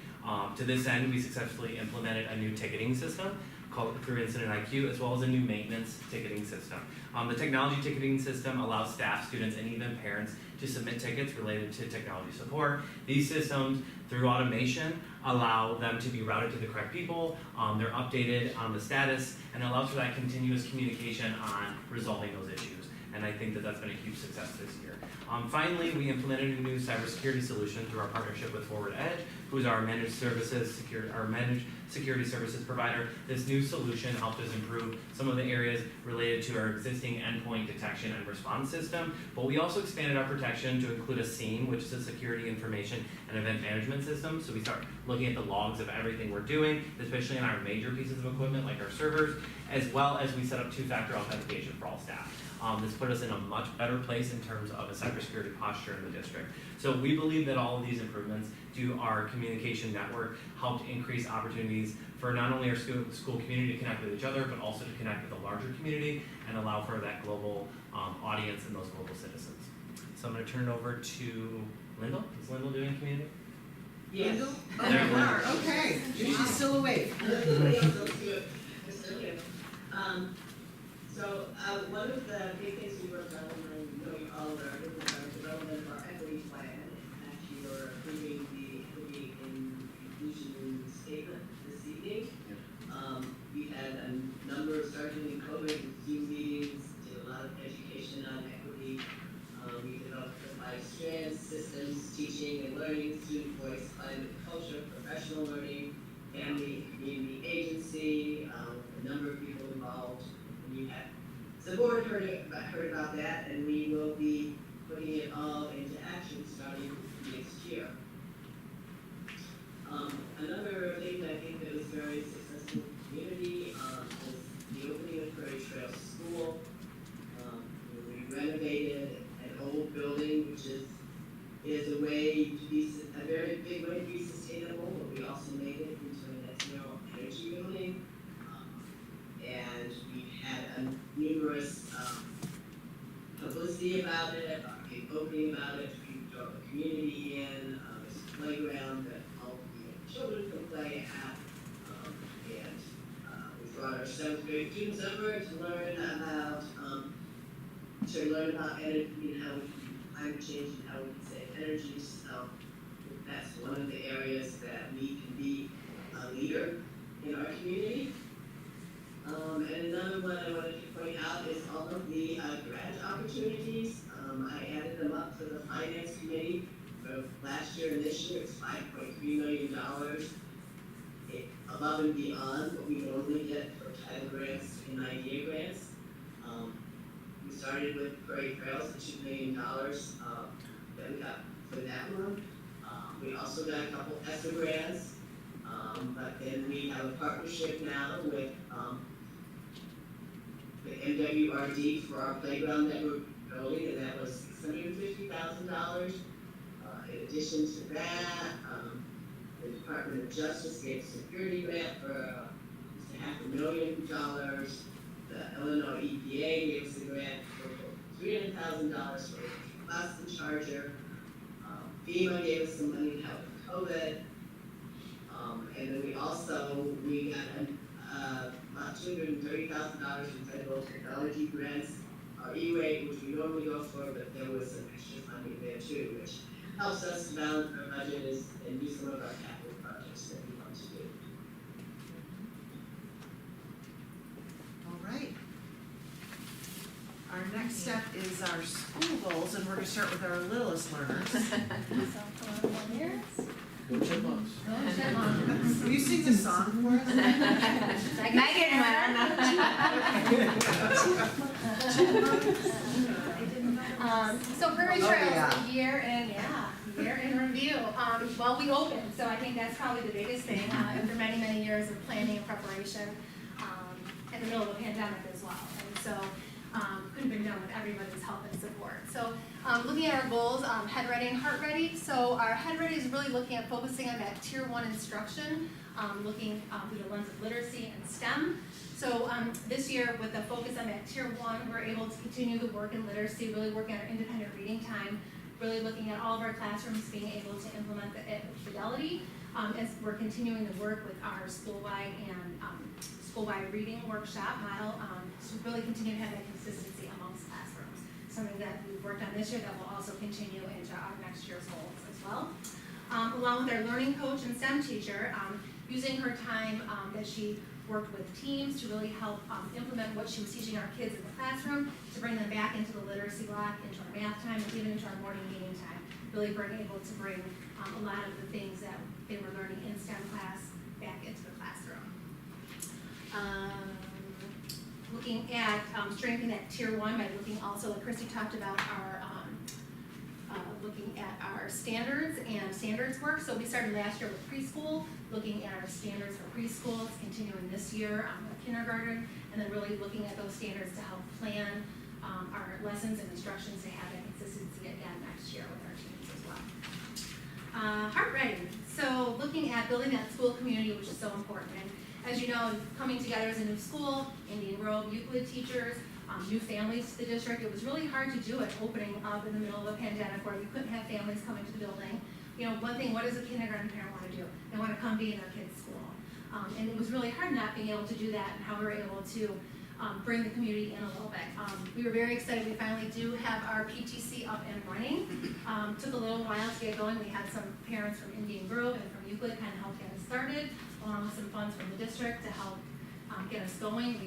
To this end, we successfully implemented a new ticketing system called through Incident IQ, as well as a new maintenance ticketing system. The technology ticketing system allows staff, students, and even parents to submit tickets related to technology support. These systems, through automation, allow them to be routed to the correct people. They're updated on the status, and allows for that continuous communication on resolving those issues. And I think that that's been a huge success this year. Finally, we implemented a new cybersecurity solution through our partnership with Forward Edge, who's our managed security services provider. This new solution helped us improve some of the areas related to our existing endpoint detection and response system, but we also expanded our protection to include a SIEM, which is a security information and event management system. So we start looking at the logs of everything we're doing, especially in our major pieces of equipment like our servers, as well as we set up 2-factor authentication for all staff. This put us in a much better place in terms of a cybersecurity posture in the district. So we believe that all of these improvements to our communication network helped increase opportunities for not only our school community to connect with each other, but also to connect with the larger community and allow for that global audience and those global citizens. So I'm going to turn it over to Lyndall. Is Lyndall doing community?
Yes. Oh,
There
you
we
are, okay. She's still awake.
So one of the big things we worked on when doing all of our development of our equity plan, and actually we're approving the equity and inclusion statement this evening. We had a number of, starting in COVID, Zoom meetings, did a lot of education on equity. We developed the 5 strands, systems, teaching and learning, student voice, climate, culture, professional learning, family So the board heard about that, and we will be putting it all into action starting next year. Another thing that I think that was very successful in the community is the opening of Prairie Trail School. We renovated an old building, which is a way to be, a very big way to be sustainable, but we also made it into a net zero energy building. And we had numerous publicity about it, people opening about it, we brought the community in, there's a playground that all the children can play at. And we brought our 7th grade students over to learn about energy and how we can climate change and how we can save energy. So that's one of the areas that we can be a leader in our community. And another one I wanted to point out is all of the grad opportunities. I added them up for the finance committee for last year and this year. It's $5.3 million above and beyond what we normally get for title grants and idea grants. We started with Prairie Trails, the $2 million that we got for that one. We also got a couple ESSA grants, but then we have a partnership now with the MWRD for our playground that we're building, and that was $650,000. In addition to that, the Department of Justice gave a security grant for $500,000. The Illinois EPA gave us a grant for $300,000 for a bus and charger. FEMA gave us some money to help with COVID. And then we got about $230,000 in federal technology grants, our E-rate, which we normally go for, but there was some extra funding there too, which helps us balance our budget and do some of our capital projects that we want to do.
All right. Our next step is our school goals, and we're gonna start with our littlest learners.
Go chipmunks.
Will you sing the song for us?
Megan
So Prairie
Oh,
Trails,
yeah.
year in review. Well, we opened, so I think that's probably the biggest thing, after many, many years of planning and preparation, in the middle of a pandemic as well. And so, couldn't have been done with everybody's help and support. So, looking at our goals, head ready and heart ready. So our head ready is really looking at focusing on that tier 1 instruction, looking through the lens of literacy and STEM. So this year, with the focus on that tier 1, we're able to continue the work in literacy, really working on our independent reading time, really looking at all of our classrooms being able to implement the fidelity, as we're continuing to work with our school-wide and school-wide reading workshop model, to really continue to have that consistency amongst classrooms. Something that we've worked on this year that will also continue into our next year's goals as well. Along with our learning coach and STEM teacher, using her time that she worked with teams to really help implement what she was teaching our kids in the classroom, to bring them back into the literacy block, into our math time, and even into our morning meeting time. Really able to bring a lot of the things that they were learning in STEM class back into the classroom. Looking at strengthening that tier 1 by looking also, like Christy talked about, our looking at our standards and standards work. So we started last year with preschool, looking at our standards for preschool, it's continuing this year with kindergarten, and then really looking at those standards to help plan our lessons and instructions to have that consistency again next year with our teams as well. Heart ready. So looking at building that school community, which is so important. And as you know, coming together as a new school, Indian Grove, Euclid teachers, new families to the district, it was really hard to do it opening up in the middle of a pandemic where you couldn't have families coming to the building. You know, one thing, what does a kindergarten parent want to do? They want to come be in their kid's school. And it was really hard not being able to do that and how we were able to bring the community in a little bit. We were very excited. We finally do have our PTC up and running. Took a little while to get going. We had some parents from Indian Grove and from Euclid kind of help get us started, along with some funds from the district to help get us going.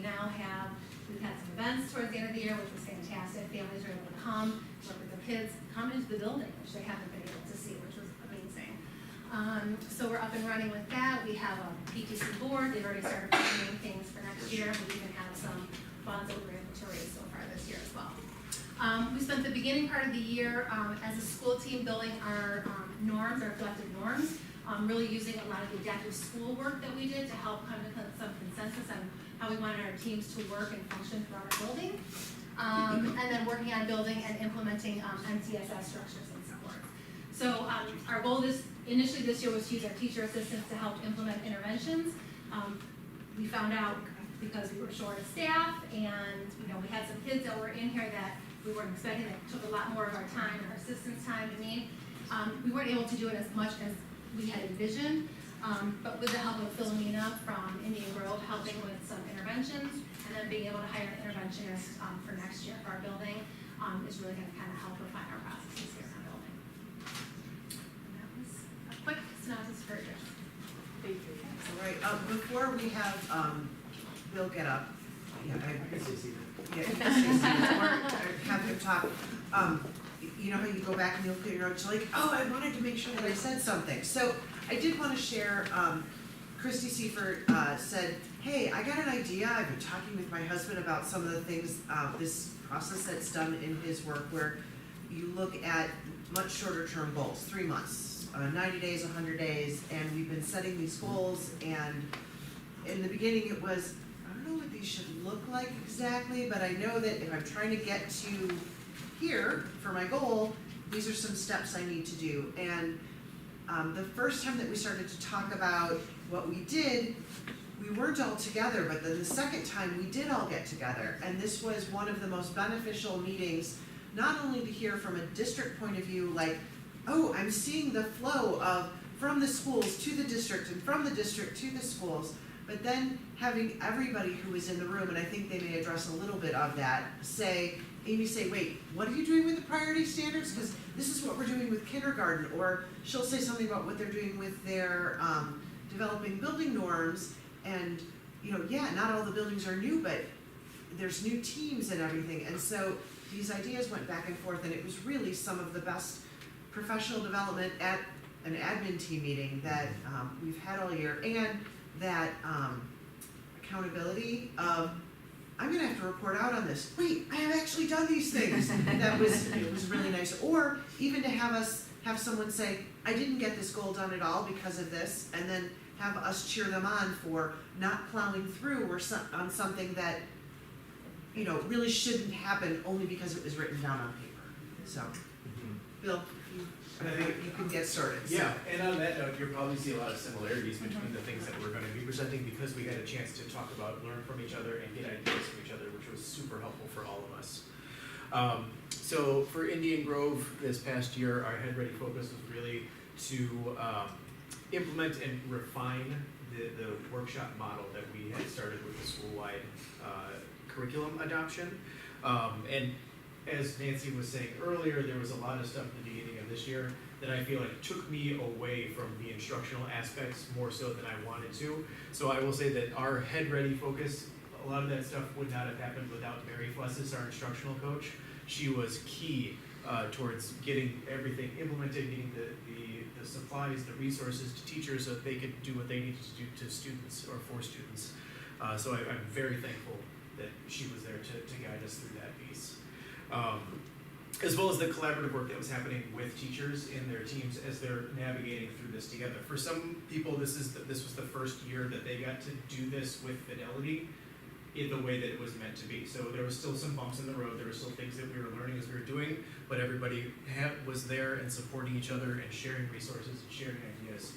We've had some events towards the end of the year, which was fantastic. Families were able to come, work with their kids, come into the building, which they haven't been able to see, which was amazing. So we're up and running with that. We have a PTC board. They've already started planning things for next year. We even have some
funds that we were able to raise so far this year as well. We spent the beginning part of the year as a school team building our norms, our collective norms, really using a lot of the adaptive school work that we did to help come to some consensus on how we wanted our teams to work and function throughout our building. And then working on building and implementing MTSS structures and support. So our goal initially this year was to use our teacher assistants to help implement interventions. We found out because we were short of staff and we had some kids that were in here that we weren't expecting, that took a lot more of our time and our assistants' time to meet. We weren't able to do it as much as we had envisioned, but with the help of Philomena from Indian Grove helping with some interventions, and then being able to hire an interventionist for next year for our building is really going to kind of help refine our processes here in our building. And that was a quick synopsis for you.
Thank you.
All right, before we have Bill get up, have him talk. You know how you go back and you look at your notes, like, oh, I wanted to make sure that I said something. So I did want to share, Christy Seifert said, hey, I got an idea. I've been talking with my husband about some of the things, this process that's done in his work where you look at much shorter term goals, 3 months, 90 days, 100 days, and we've been setting these goals, and in the beginning it was, I don't know what these should look like exactly, but I know that if I'm trying to get to here for my goal, these are some steps I need to do. And the first time that we started to talk about what we did, we weren't all together, but then the second time we did all get together. And this was one of the most beneficial meetings, not only to hear from a district point of view, like, oh, I'm seeing the flow of from the schools to the district and from the district to the schools, but then having everybody who was in the room, and I think they may address a little bit of that, Amy say, wait, what are you doing with the priority standards? Because this is what we're doing with kindergarten. Or she'll say something about what they're doing with their developing building norms. And, not all the buildings are new, but there's new teams and everything. And so these ideas went back and forth, and it was really some of the best professional development at an admin team meeting that we've had all year. And that accountability of, I'm gonna have to report out on this. Wait, I have actually done these things. It was really nice. Or even to have someone say, I didn't get this goal done at all because of this, and then have us cheer them on for not plowing through or on something that, really shouldn't happen only because it was written down on paper. So, Bill, you can get started.
Yeah, and on that note, you'll probably see a lot of similarities between the things that we're going to be presenting because we got a chance to talk about, learn from each other, and get ideas from each other, which was super helpful for all of us. So for Indian Grove this past year, our Head Ready focus was really to implement and refine the workshop model that we had started with the school-wide curriculum adoption. And as Nancy was saying earlier, there was a lot of stuff at the beginning of this year that I feel like took me away from the instructional aspects more so than I wanted to. So I will say that our Head Ready focus, a lot of that stuff would not have happened without Mary Flessis, our instructional coach. She was key towards getting everything implemented, getting the supplies, the resources to teachers so that they could do what they needed to do to students or for students. So I'm very thankful that she was there to guide us through that piece. As well as the collaborative work that was happening with teachers in their teams as they're navigating through this together. For some people, this was the first year that they got to do this with fidelity in the way that it was meant to be. So there was still some bumps in the road. There were still things that we were learning as we were doing, but everybody was there and supporting each other and sharing resources and sharing ideas.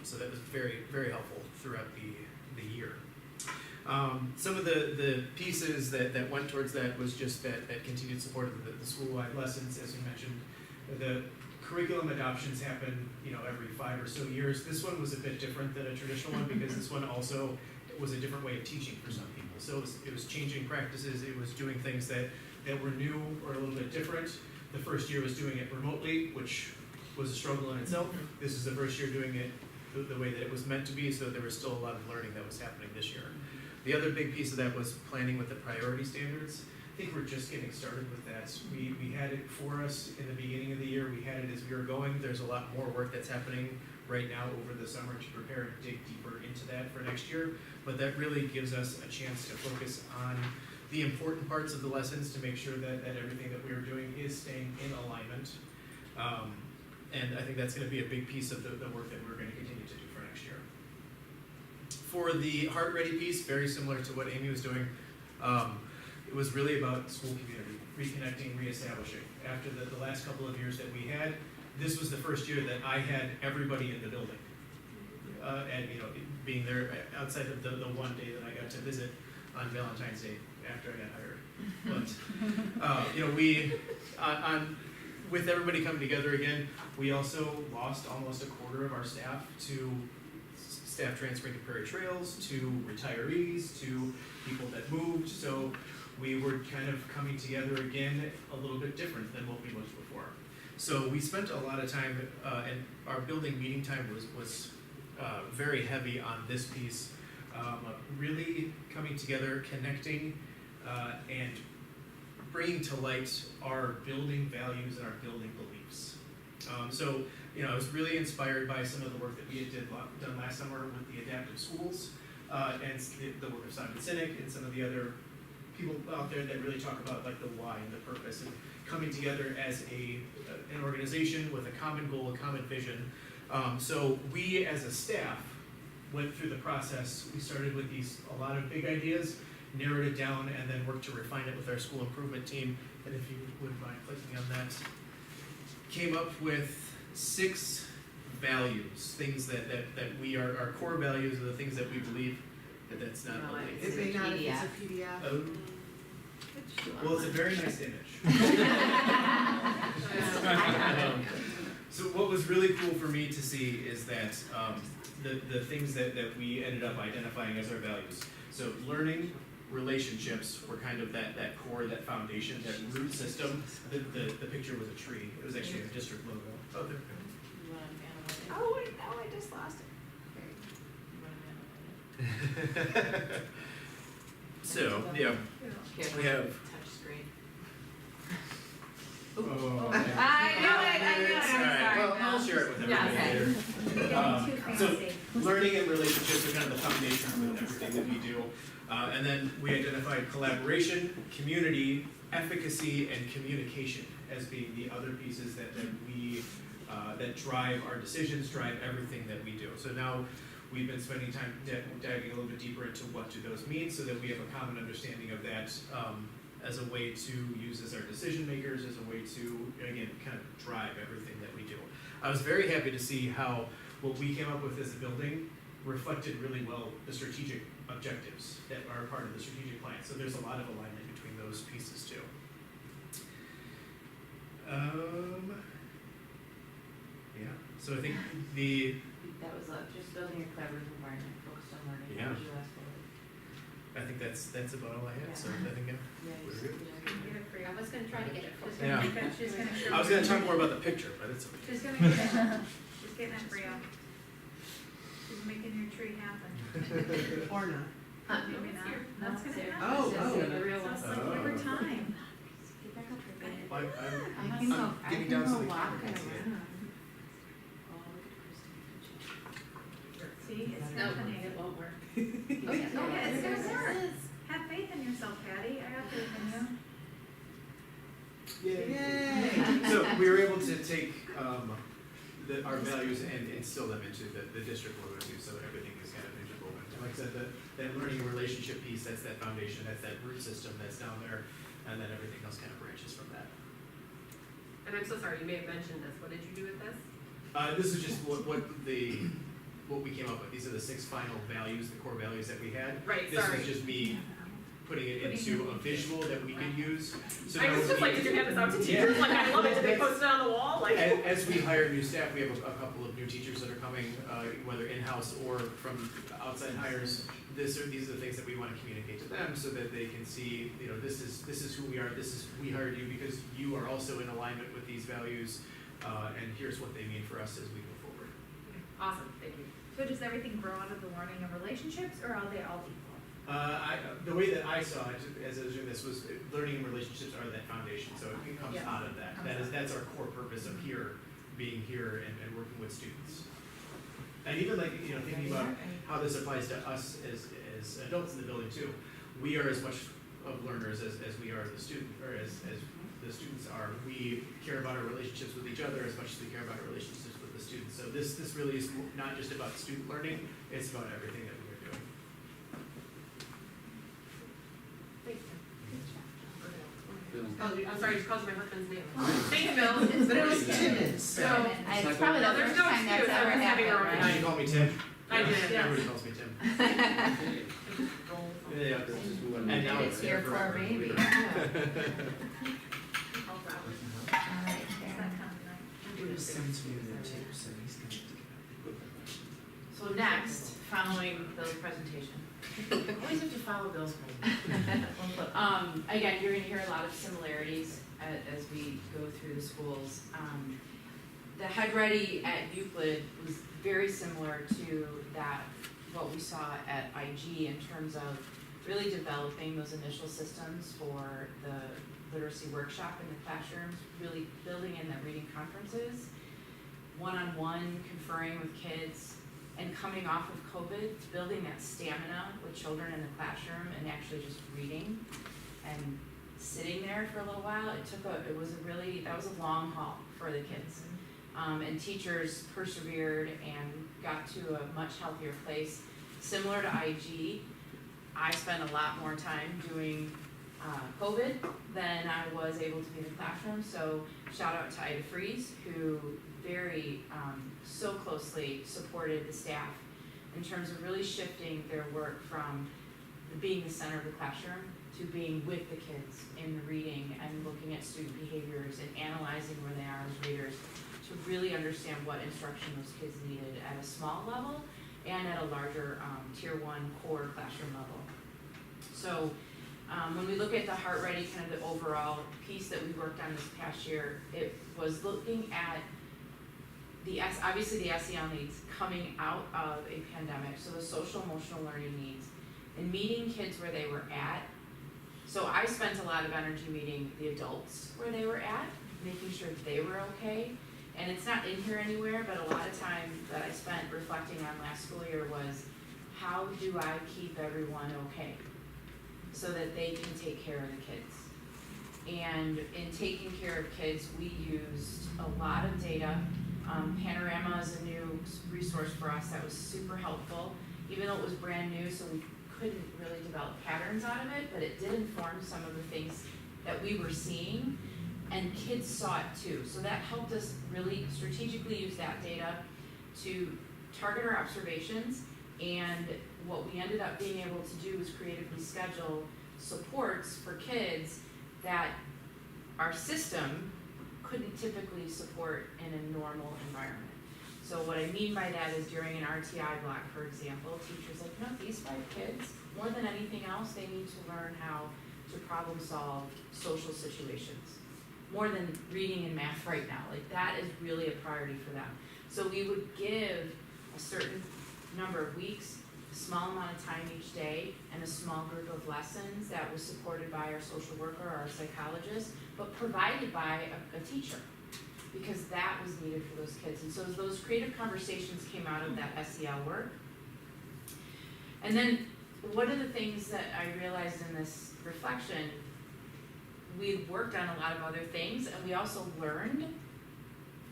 So that was very, very helpful throughout the year. Some of the pieces that went towards that was just that continued support of the school-wide lessons, as you mentioned. The curriculum adoptions happen, every 5 or so years. This one was a bit different than a traditional one because this one also was a different way of teaching for some people. So it was changing practices. It was doing things that were new or a little bit different. The first year was doing it remotely, which was a struggle in itself. This is the first year doing it the way that it was meant to be, so there was still a lot of learning that was happening this year. The other big piece of that was planning with the priority standards. I think we're just getting started with that. We had it for us in the beginning of the year. We had it as we were going. There's a lot more work that's happening right now over the summer to prepare and dig deeper into that for next year. But that really gives us a chance to focus on the important parts of the lessons to make sure that everything that we are doing is staying in alignment. And I think that's gonna be a big piece of the work that we're gonna continue to do for next year. For the Heart Ready piece, very similar to what Amy was doing, it was really about school community, reconnecting, reestablishing. After the last couple of years that we had, this was the first year that I had everybody in the building. And, you know, being there outside of the one day that I got to visit on Valentine's Day after I got hired. But, you know, with everybody coming together again, we also lost almost a quarter of our staff to staff transferring to Prairie Trails, to retirees, to people that moved. So we were kind of coming together again a little bit different than what we looked before. So we spent a lot of time, and our building meeting time was very heavy on this piece, really coming together, connecting, and bringing to light our building values and our building beliefs. So, you know, I was really inspired by some of the work that we had done last summer with the adaptive schools, and the work of Simon Sinek and some of the other people out there that really talk about like the why and the purpose and coming together as an organization with a common goal, a common vision. So we as a staff went through the process. We started with a lot of big ideas, narrowed it down, and then worked to refine it with our school improvement team. And if you wouldn't mind clicking on that, came up with 6 values, things that we are, our core values are the things that we believe. That's not
No,
only.
It may not if it's a PDF.
Oh, well, it's a very nice image. So what was really cool for me to see is that the things that we ended up identifying as our values. So learning, relationships were kind of that core, that foundation, that root system. The picture was a tree. It was actually a district logo. Oh, there.
Oh, wait, no, I just lost it.
So, yeah, we have.
Touch screen.
Oh,
I knew it, I'm sorry.
Well, I'll share it with everybody later. So, learning and relationships are kind of the foundation of everything that we do. And then we identified collaboration, community, efficacy, and communication as being the other pieces that we that drive our decisions, drive everything that we do. So now we've been spending time diving a little bit deeper into what do those mean, so that we have a common understanding of that as a way to use as our decision makers, as a way to, again, kind of drive everything that we do. I was very happy to see how what we came up with as a building reflected really well the strategic objectives that are part of the strategic plan. So there's a lot of alignment between those pieces too. Yeah, so I think
That was just building a collaborative environment, focused on learning.
Yeah.
That was your last bullet.
I think that's about all I had, so I think,
Yeah,
we're
you
good.
get it for you.
I was gonna try to get it for you.
Yeah.
She's gonna show
I was gonna talk more about the picture, but it's okay.
She's gonna get it. She's getting it for you. She's making your tree happen.
Or not.
Maybe not. That's gonna happen.
Oh,
The real
So
one.
it's like every time.
Get back up here, babe.
I'm getting down to the camera.
See, it's
No,
happening.
it won't work.
Oh, yeah, it's gonna work. Have faith in yourself, Patty. I have faith in you.
Yay! So we were able to take our values and instill them into the district logo too, so that everything is kind of interwoven. And like I said, that learning and relationship piece, that's that foundation, that's that root system that's down there, and then everything else kind of branches from that.
And I'm so sorry, you may have mentioned this, what did you do with this?
This is just what we came up with. These are the 6 final values, the core values that we had.
Right,
This
sorry.
is just me putting it into a visual that we can use. So
I
now
was just like, did you hand this out to teachers?
Yeah.
Like, I love it, did they post it on the wall? Like.
As we hire new staff, we have a couple of new teachers that are coming, whether in-house or from outside hires. These are the things that we want to communicate to them, so that they can see, you know, this is who we are. We hired you because you are also in alignment with these values, and here's what they mean for us as we move forward.
Awesome, thank you.
So does everything grow out of the learning and relationships, or are they all equal?
The way that I saw it as I was doing this was learning and relationships are that foundation, so it comes
Yeah.
out of that. That's our core purpose of being here and working with students. And even like, you know, thinking about how this applies to us as adults in the building too. We are as much of learners as we are the student, or as the students are. We care about our relationships with each other as much as we care about our relationships with the students. So this really is not just about student learning, it's about everything that we are doing.
Thanks,
Bill.
I'm sorry, you called my husband's name. Thanks, Bill. It's
But it was
Bill.
Timmons,
So,
It's probably the
there's
first
no
time that's
excuse,
ever
everyone's having
happened,
our own
right?
night.
You call me Tim?
I did.
Everybody calls me Tim. Yeah,
Let's just move on.
and now it's
It's
there
your
forever.
poor baby. Alright, Karen.
His son's moving too, so he's gonna have to get
So next, following Bill's presentation, always have to follow Bill's presentation. Again, you're gonna hear a lot of similarities as we go through the schools. The Head Ready at Euclid was very similar to that, what we saw at IG in terms of really developing those initial systems for the literacy workshop in the classrooms, really building in the reading conferences, one-on-one conferring with kids, and coming off of COVID, building that stamina with children in the classroom and actually just reading and sitting there for a little while. That was a long haul for the kids. And teachers persevered and got to a much healthier place. Similar to IG, I spent a lot more time doing COVID than I was able to be in the classroom. So shout out to Ida Fries, who very so closely supported the staff in terms of really shifting their work from being the center of the classroom to being with the kids in the reading and looking at student behaviors and analyzing where they are as readers to really understand what instruction those kids needed at a small level and at a larger tier 1 core classroom level. So when we look at the Heart Ready, kind of the overall piece that we worked on this past year, it was looking at obviously the SEL needs coming out of a pandemic, so the social emotional learning needs, and meeting kids where they were at. So I spent a lot of energy meeting the adults where they were at, making sure that they were okay. And it's not in here anywhere, but a lot of time that I spent reflecting on last school year was, how do I keep everyone okay so that they can take care of the kids? And in taking care of kids, we used a lot of data. Panorama is a new resource for us that was super helpful, even though it was brand new, so we couldn't really develop patterns out of it, but it did inform some of the things that we were seeing, and kids saw it too. So that helped us really strategically use that data to target our observations, and what we ended up being able to do was creatively schedule supports for kids that our system couldn't typically support in a normal environment. So what I mean by that is during an RTI block, for example, teachers like, no, these 5 kids, more than anything else, they need to learn how to problem solve social situations. More than reading and math right now. Like, that is really a priority for them. So we would give a certain number of weeks, a small amount of time each day, and a small group of lessons that was supported by our social worker or our psychologist, but provided by a teacher, because that was needed for those kids. And so those creative conversations came out of that SEL work. And then one of the things that I realized in this reflection, we worked on a lot of other things, and we also learned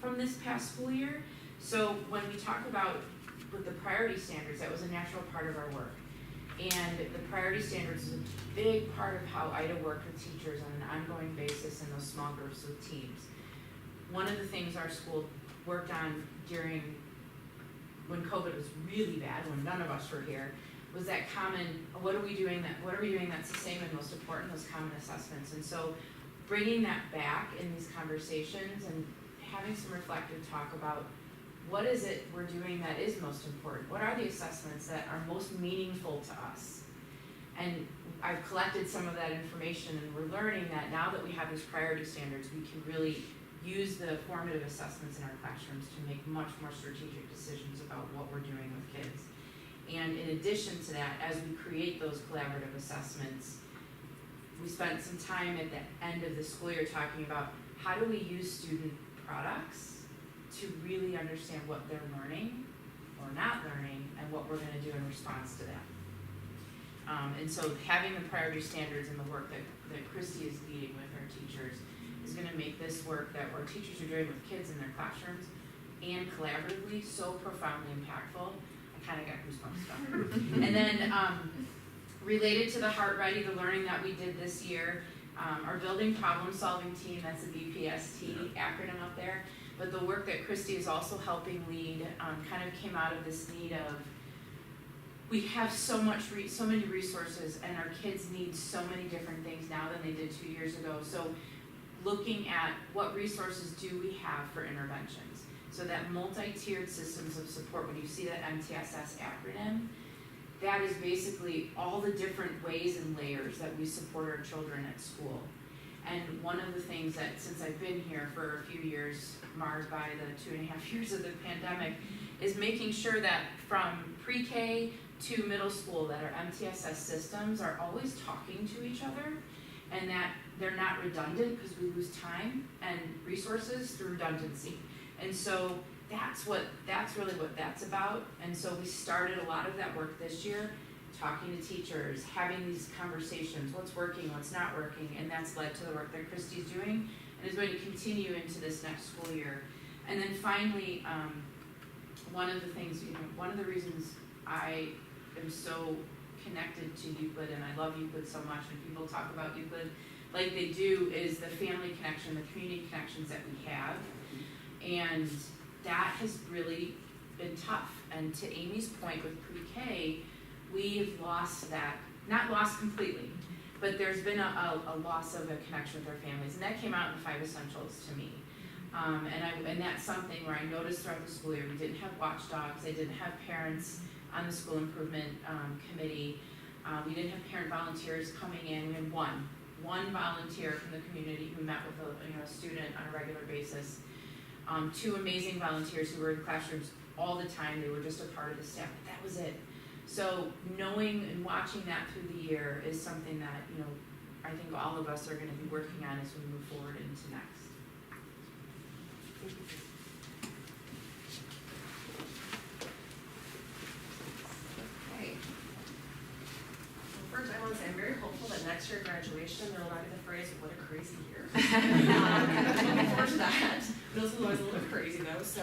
from this past school year. So when we talk about with the priority standards, that was a natural part of our work. And the priority standards is a big part of how IDA worked with teachers on an ongoing basis in those small groups of teams. One of the things our school worked on during when COVID was really bad, when none of us were here, was that common, what are we doing that's the same and most important, those common assessments. And so bringing that back in these conversations and having some reflective talk about what is it we're doing that is most important? What are the assessments that are most meaningful to us? And I've collected some of that information, and we're learning that now that we have these priority standards, we can really use the formative assessments in our classrooms to make much more strategic decisions about what we're doing with kids. And in addition to that, as we create those collaborative assessments, we spent some time at the end of the school year talking about how do we use student products to really understand what they're learning or not learning and what we're going to do in response to that. And so having the priority standards and the work that Christy is leading with our teachers is gonna make this work that our teachers are doing with kids in their classrooms and collaboratively so profoundly impactful. I kinda got goosebumps about it. And then, related to the Heart Ready, the learning that we did this year, our building problem solving team, that's the BPST acronym up there, but the work that Christy is also helping lead, kind of came out of this need of, we have so many resources and our kids need so many different things now than they did 2 years ago. So looking at what resources do we have for interventions. So that multi-tiered systems of support, when you see that MTSS acronym, that is basically all the different ways and layers that we support our children at school. And one of the things that, since I've been here for a few years, marred by the 2.5 years of the pandemic, is making sure that from pre-K to middle school, that our MTSS systems are always talking to each other and that they're not redundant because we lose time and resources through redundancy. And so that's really what that's about. And so we started a lot of that work this year, talking to teachers, having these conversations, what's working, what's not working, and that's led to the work that Christy's doing and is going to continue into this next school year. And then finally, one of the things, one of the reasons I am so connected to Euclid, and I love Euclid so much, and people talk about Euclid like they do, is the family connection, the community connections that we have. And that has really been tough. And to Amy's point with pre-K, we've lost that, not lost completely, but there's been a loss of a connection with our families. And that came out in the 5 essentials to me. And that's something where I noticed throughout the school year, we didn't have watchdogs, I didn't have parents on the school improvement committee, we didn't have parent volunteers coming in. We had one volunteer from the community who met with a student on a regular basis. 2 amazing volunteers who were in classrooms all the time. They were just a part of the staff, but that was it. So knowing and watching that through the year is something that, I think all of us are going to be working on as we move forward into next.
Okay. Well, first, I want to say I'm very hopeful that next year graduation, there will not be the phrase, what a crazy year. I'm looking forward to that. Middle school is always a little bit crazy though, so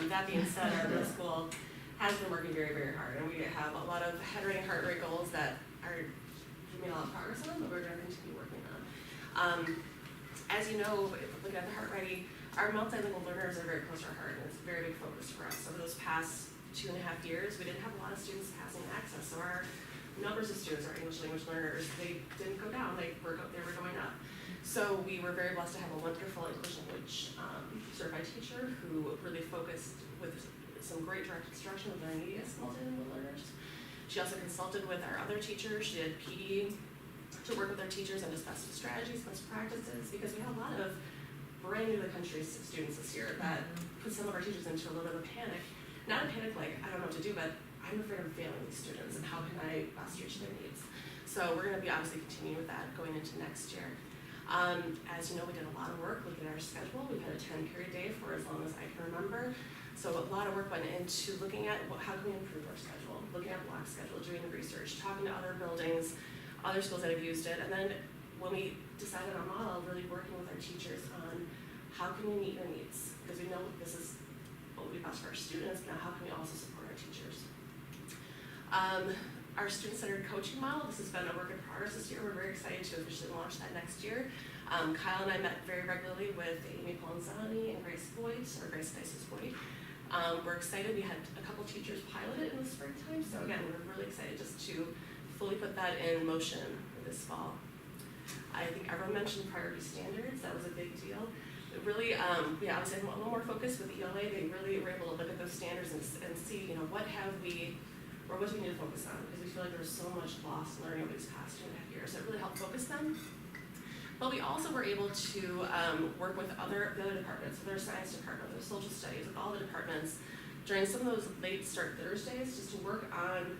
that being said, our middle school has been working very, very hard, and we have a lot of head rate and heart rate goals that we've made a lot of progress on, but we're going to continue working on. As you know, looking at the Heart Ready, our multilingual learners are very close to our heart, and it's a very big focus for us. Over those past 2.5 years, we didn't have a lot of students passing access, so our numbers of students, our English language learners, they didn't go down, they were going up. So we were very blessed to have a wonderful English language certified teacher who really focused with some great direct instruction with our neediest multilingual learners. She also consulted with our other teachers. She did PD to work with our teachers and discuss some strategies, best practices, because we had a lot of brand new to the country students this year that put some of our teachers into a little bit of a panic. Not a panic like, I don't know what to do, but I'm afraid of failing these students and how can I best reach their needs. So we're going to be obviously continuing with that going into next year. As you know, we did a lot of work looking at our schedule. We've had a 10-period day for as long as I can remember. So a lot of work went into looking at how can we improve our schedule, looking at block schedule, doing the research, talking to other buildings, other schools that have used it, and then when we decided on our model, really working with our teachers on how can we meet their needs, because we know this is what would be best for our students, but how can we also support our teachers. Our student-centered coaching model, this has been a work in progress this year. We're very excited to officially launch that next year. Kyle and I met very regularly with Amy Polanzani and Grace Dices-Boyd. We're excited. We had a couple teachers pilot it in the springtime, so again, we're really excited just to fully put that in motion this fall. I think everyone mentioned priority standards. That was a big deal. It really, we obviously have a little more focus with ELA. They really were able to look at those standards and see, what have we, or what do we need to focus on? Because we feel like there was so much lost learning over these past 2.5 years. So it really helped focus them. But we also were able to work with the other departments, with our science department, with social studies, with all the departments during some of those late start Thursdays, just to work on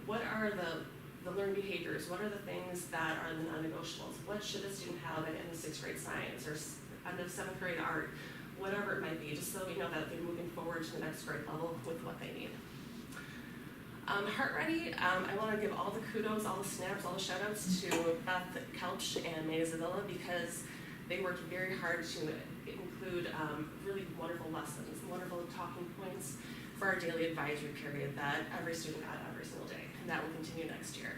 what are the learned behaviors, what are the things that are the non-negotiables, what should a student have in the 6th grade science or end of 7th grade art, whatever it might be, just so we know that they're moving forward to the next grade level with what they need. Heart Ready, I want to give all the kudos, all the snaps, all the shout outs to Beth Couch and May Zavilla because they worked very hard to include really wonderful lessons, wonderful talking points for our daily advisory period that every student got every single day, and that will continue next year.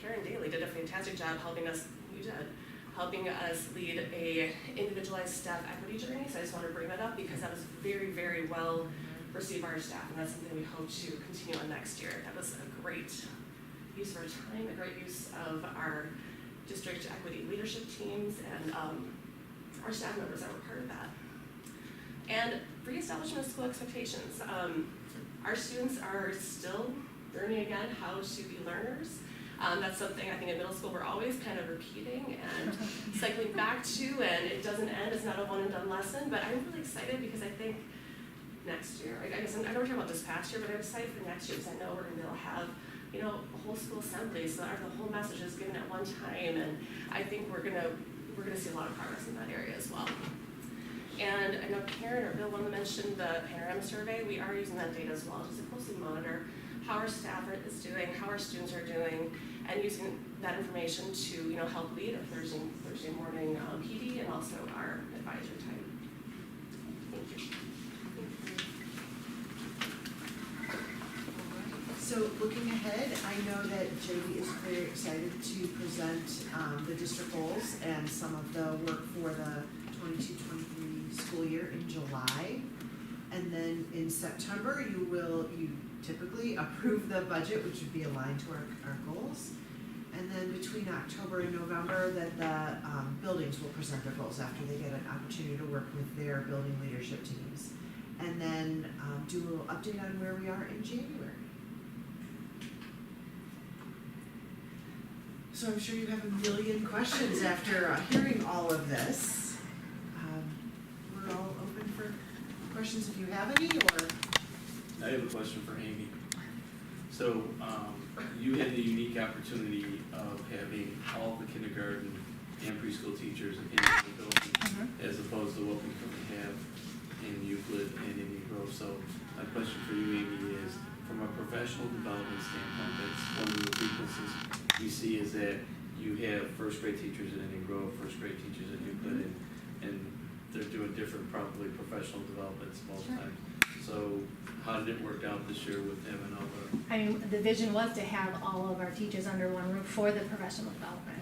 Karen Daly did a fantastic job helping us lead a individualized staff equity journey, so I just want to bring that up because that was very, very well received by our staff, and that's something we hope to continue on next year. That was a great use of our time, a great use of our district equity leadership teams, and our staff members that were part of that. And reestablishment of school expectations. Our students are still learning again how to be learners. That's something I think in middle school we're always kind of repeating and cycling back to, and it doesn't end. It's not a one and done lesson, but I'm really excited because I think next year, I guess I don't talk about this past year, but I'm excited for next year because I know we're going to be able to have, you know, a whole school assembly so that the whole message is given at one time, and I think we're gonna see a lot of progress in that area as well. And I know Karen or Bill wanted to mention the Panorama Survey. We are using that data as well just to closely monitor how our staff is doing, how our students are doing, and using that information to, you know, help lead our Thursday morning PD and also our advisory time. Thank you.
So looking ahead, I know that Jody is very excited to present the district goals and some of the work for the 22-23 school year in July. And then in September, you typically approve the budget, which would be aligned to our goals. And then between October and November, that the buildings will present their goals after they get an opportunity to work with their building leadership teams. And then do a little update on where we are in January. So I'm sure you have a million questions after hearing all of this. We're all open for questions if you have any, or?
I have a question for Amy. So, you had the unique opportunity of having all the kindergarten and preschool teachers in the building, as opposed to what we currently have in Euclid and in Grove. So, my question for you, Amy, is from a professional development standpoint, that's one of the weaknesses we see is that you have first grade teachers in Indian Grove, first grade teachers in Euclid, and they're doing different, probably professional developments most times. So how did it work out this year with them and all the?
I mean, the vision was to have all of our teachers under one roof for the professional development.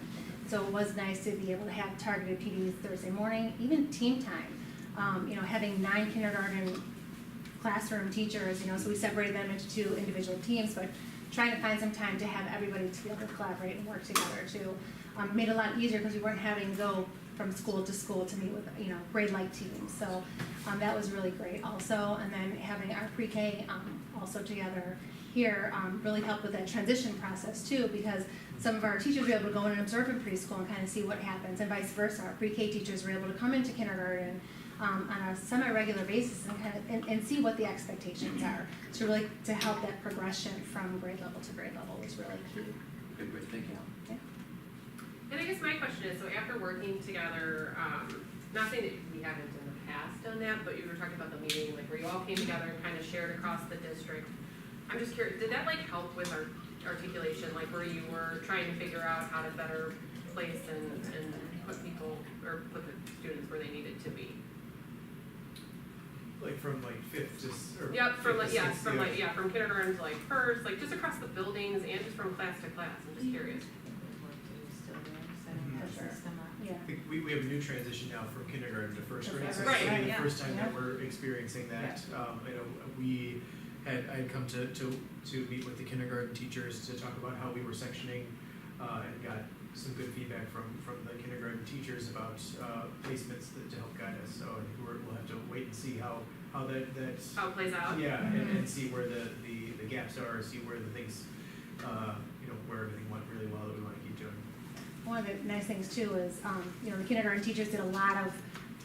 So it was nice to be able to have targeted PDs Thursday morning, even team time. You know, having 9 kindergarten classroom teachers, you know, so we separated them into 2 individual teams, but trying to find some time to have everybody to be able to collaborate and work together too. Made it a lot easier because we weren't having to go from school to school to meet with, you know, grade-like teams. So that was really great also. And then having our pre-K also together here really helped with that transition process too, because some of our teachers were able to go in and observe in preschool and kind of see what happens, and vice versa. Our pre-K teachers were able to come into kindergarten on a semi-regular basis and kind of and see what the expectations are. So really to help that progression from grade level to grade level was really key.
Okay, great, thank you.
Yeah.
And I guess my question is, so after working together, not saying that we haven't in the past done that, but you were talking about the meeting, like where you all came together and kind of shared across the district. I'm just curious, did that like help with our articulation, like where you were trying to figure out how to better place and put people, or put the students where they needed to be?
Like from like 5th to, or
Yep, from like,
fifth to
yeah,
sixth,
from like, yeah, from kindergarten to like first, like just across the buildings and just from class to class, I'm just curious.
Yeah.
I think we have a new transition now from kindergarten to first grade, so
Right,
it's gonna be
yeah.
the first time
Yeah.
that we're experiencing that. I know I had come to meet with the kindergarten teachers to talk about how we were sectioning, and got some good feedback from the kindergarten teachers about placements to help guide us. So I think we'll have to wait and see how that
How it plays out?
yeah, and see where the gaps are, see where the things where everything went really well that we want to keep doing.
One of the nice things too is, you know, the kindergarten teachers did a lot of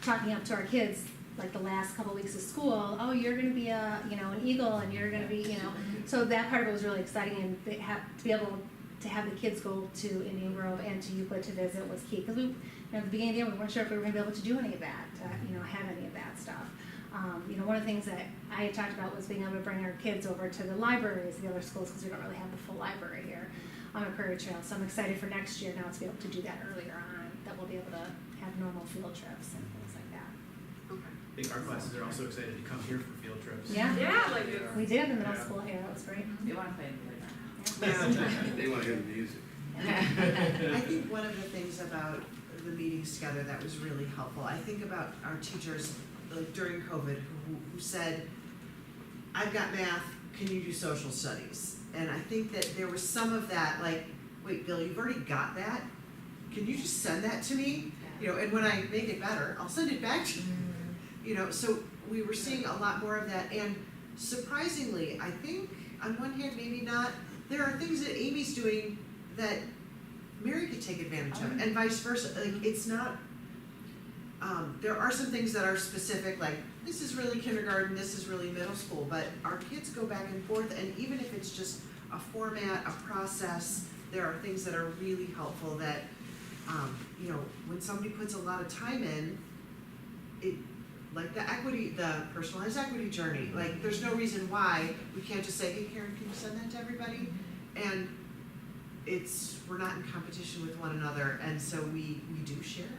talking up to our kids, like the last couple weeks of school. Oh, you're going to be an eagle, and you're going to be, So that part of it was really exciting, and to be able to have the kids go to Indian Grove and to Euclid to visit was key, because at the beginning of the year we weren't sure if we were going to be able to do any of that, have any of that stuff. One of the things that I had talked about was being able to bring our kids over to the libraries, the other schools, because we don't really have the full library here on a Prairie Trail. So I'm excited for next year now to be able to do that earlier on, that we'll be able to have normal field trips and things like that.
I think our classes are also excited to come here for field trips.
Yeah.
Yeah, like it's.
We did in the middle school here, that was great.
They wanna play in the playground.
They wanna hear the music.
I think one of the things about the meetings together that was really helpful, I think about our teachers, like during COVID, who said, I've got math, can you do social studies? And I think that there was some of that, like, wait, Bill, you've already got that? Can you just send that to me? And when I make it better, I'll send it back to you. So we were seeing a lot more of that, and surprisingly, I think, on one hand, maybe not, there are things that Amy's doing that Mary could take advantage of, and vice versa. Like, it's not, there are some things that are specific, like, this is really kindergarten, this is really middle school, but our kids go back and forth, and even if it's just a format, a process, there are things that are really helpful that, when somebody puts a lot of time in, it, like the personalized equity journey, like, there's no reason why we can't just say, hey Karen, can you send that to everybody? And we're not in competition with one another, and so we do share it.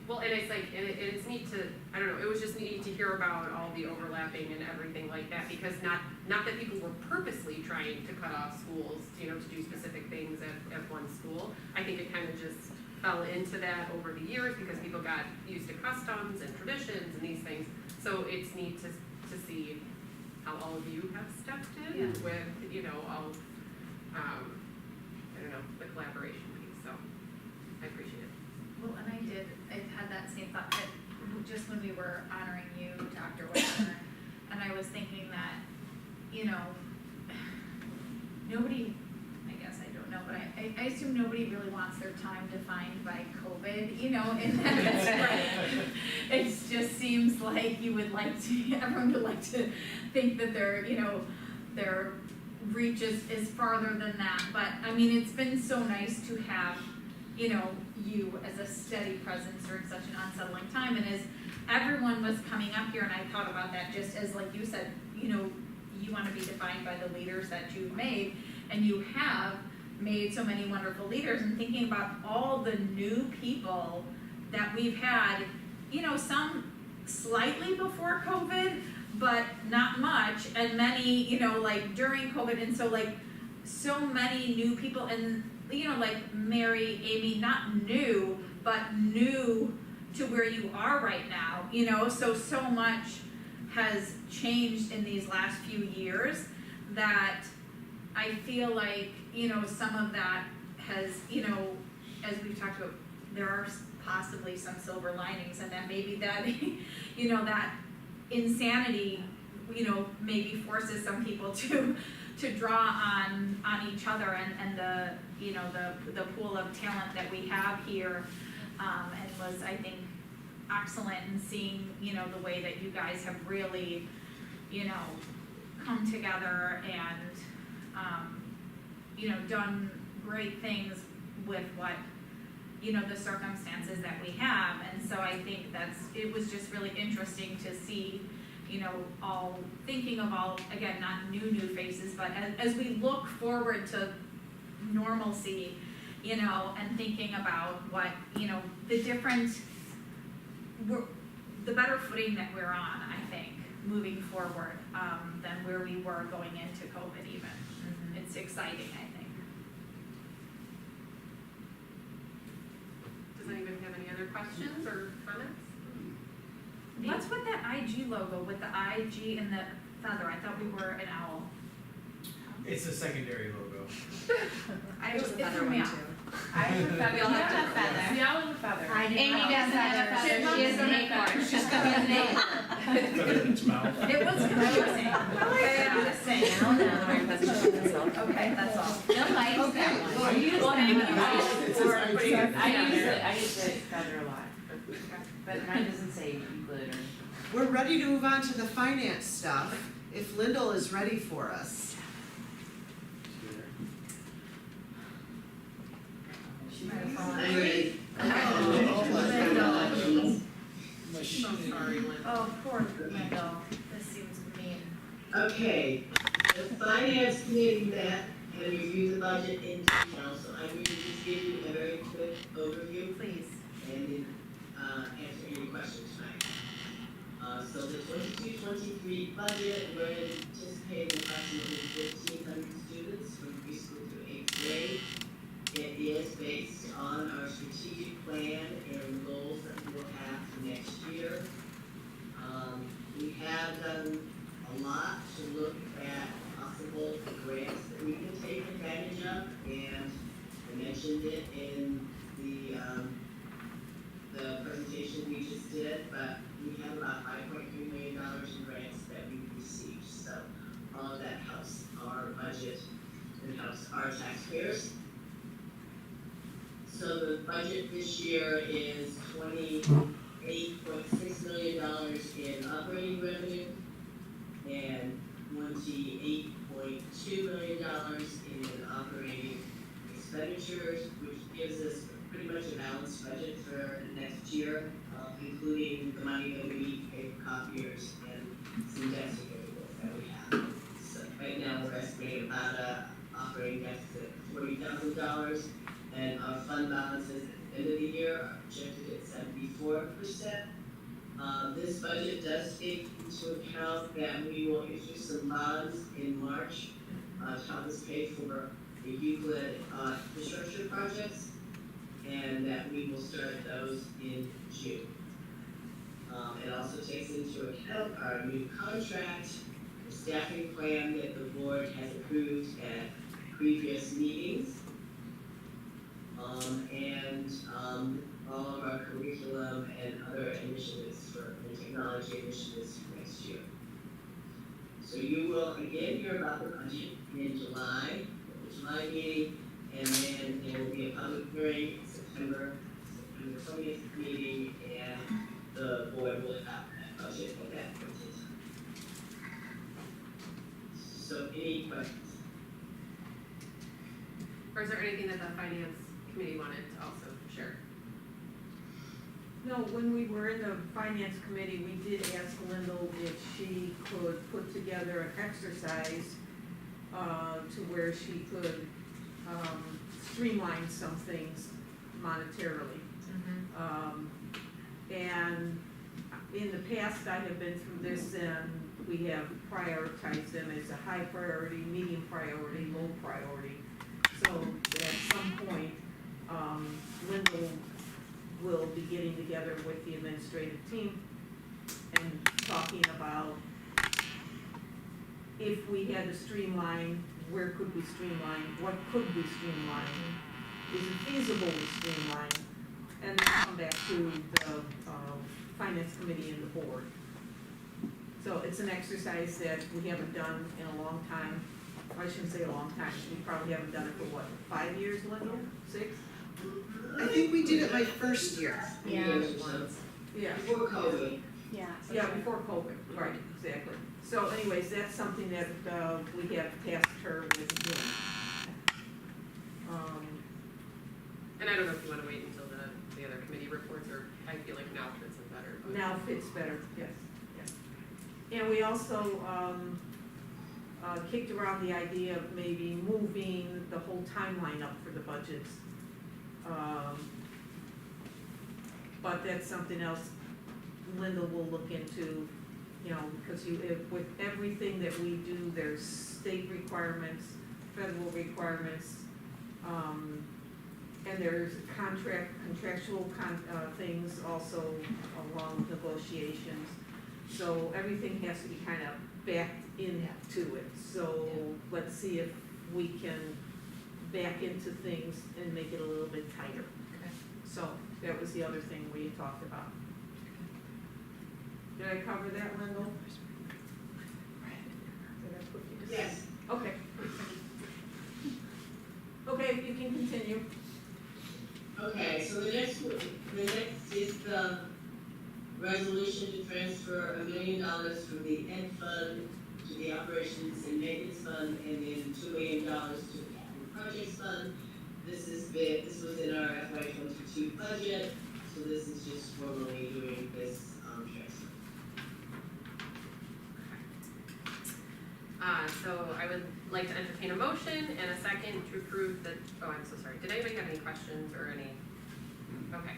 Well, and it's like, and it's neat to, I don't know, it was just neat to hear about all the overlapping and everything like that, because not that people were purposely trying to cut off schools, to do specific things at one school. I think it kind of just fell into that over the years because people got used to customs and traditions and these things. So it's neat to see how all of you have stepped in with, all, I don't know, the collaboration piece, so I appreciate it.
Well, and I've had that same thought, that just when we were honoring you, Dr. Wagner, and I was thinking that, nobody, I guess, I don't know, but I assume nobody really wants their time defined by COVID, and that it just seems like you would like to, everyone would like to think that their reach is farther than that, but I mean, it's been so nice to have, you as a steady presence during such an unsettling time, and as everyone was coming up here, and I thought about that just as, like you said, you want to be defined by the leaders that you've made, and you have made so many wonderful leaders, and thinking about all the new people that we've had, some slightly before COVID, but not much, and many, like during COVID, and so many new people, and like Mary, Amy, not new, but new to where you are right now, so much has changed in these last few years that I feel like, some of that has, as we've talked about, there are possibly some silver linings, and that maybe that, that insanity, maybe forces some people to draw on each other and the, the pool of talent that we have here, and was, I think, excellent in seeing, the way that you guys have really, come together and, done great things with what, the circumstances that we have. And so I think it was just really interesting to see, all thinking of all, again, not new faces, but as we look forward to normalcy, and thinking about what, the different, the better footing that we're on, I think, moving forward, than where we were going into COVID even. Mm-hmm. It's exciting, I think.
Does anybody have any other questions or comments?
What's with that IG logo, with the IG and the feather? I thought we were an owl.
It's a secondary logo.
I have a
It's
feather
for me.
one too. I have a feather.
We all have to
feather.
We all have a feather.
Amy doesn't have a feather. She has an acorn. She's got an acorn.
Feather in its mouth.
It was confusing. I'm just saying. Okay, that's all.
No, Mike's got one.
Well,
you
well,
thank you.
it says IG.
I use the feather a lot, but mine doesn't say Euclid or.
We're ready to move on to the finance stuff, if Lyndall is ready for us.
I'm sorry, Lynn.
Oh, poor
have reviewed the budget in detail, so I'm going to just give you a very quick overview
Please.
and then, answer any questions tonight. So the 22-23 budget, we're anticipating approximately 1,500 students from preschool through 8th grade. It is based on our strategic plan and goals that we will have for next year. We have done a lot to look at possible grants that we can take advantage of, and I mentioned it in the presentation we just did, but we have about $5.3 million in grants that we've received, so all of that helps our budget and helps our taxpayers. So the budget this year is $28.6 million in operating revenue and $28.2 million in operating expenditures, which gives us pretty much a balanced budget for next year, including the money that we pay for copiers and some debt certificates that we have. So right now, we're estimating about a operating deficit of $40,000, and our fund balances at the end of the year are projected at 74%. This budget does take into account that we will issue some bonds in March to help us pay for the Euclid infrastructure projects, and that we will start those in June. It also takes into account our new contract, the staffing plan that the board has approved at previous meetings, and all of our curriculum and other initiatives and technology initiatives for next year. So you will again hear about the budget in July, the July meeting, and then there will be a public hearing in September 20th meeting, and the board will adopt that budget at that point in time. So any questions?
Or is there anything that the finance committee wanted to also share?
No, when we were in the finance committee, we did ask Lyndall if she could put together an exercise to where she could streamline some things monetarily. And in the past, I have been through this, and we have prioritized them as a high priority, medium priority, low priority. So at some point, Lyndall will be getting together with the administrative team and talking about if we had to streamline, where could we streamline, what could we streamline, is it feasible to streamline, and then come back to the finance committee and the board. So it's an exercise that we haven't done in a long time. I shouldn't say a long time, we probably haven't done it for what, 5 years, Lyndall, 6?
I think we did it my first year.
Yeah.
Yeah.
Before COVID.
Yeah.
Yeah, before COVID, right, exactly. So anyways, that's something that we have tasked her with doing.
And I don't know if you wanna wait until the other committee reports, or I feel like now fits in better. but-
Now fits better, yes, yes. And we also kicked around the idea of maybe moving the whole timeline up for the budgets. But that's something else Linda will look into, you know, because with everything that we do, there's state requirements, federal requirements, and there's contractual things also along with negotiations. So everything has to be kind of backed into it. So let's see if we can back into things and make it a little bit tighter.
Okay.
So that was the other thing we had talked about. Did I cover that, Lyndall? Did I put you to sleep?
Yes.
Okay. Okay, you can continue.
Okay, so the next is the resolution to transfer $1 million from the Ed Fund to the Operations and Maintenance Fund, and then $2 million to the Capital Projects Fund. This was in our FY22 budget, so this is just formally doing this transfer.
So I would like to entertain a motion and a second to approve the, oh, I'm so sorry, did anybody have any questions or any? Okay.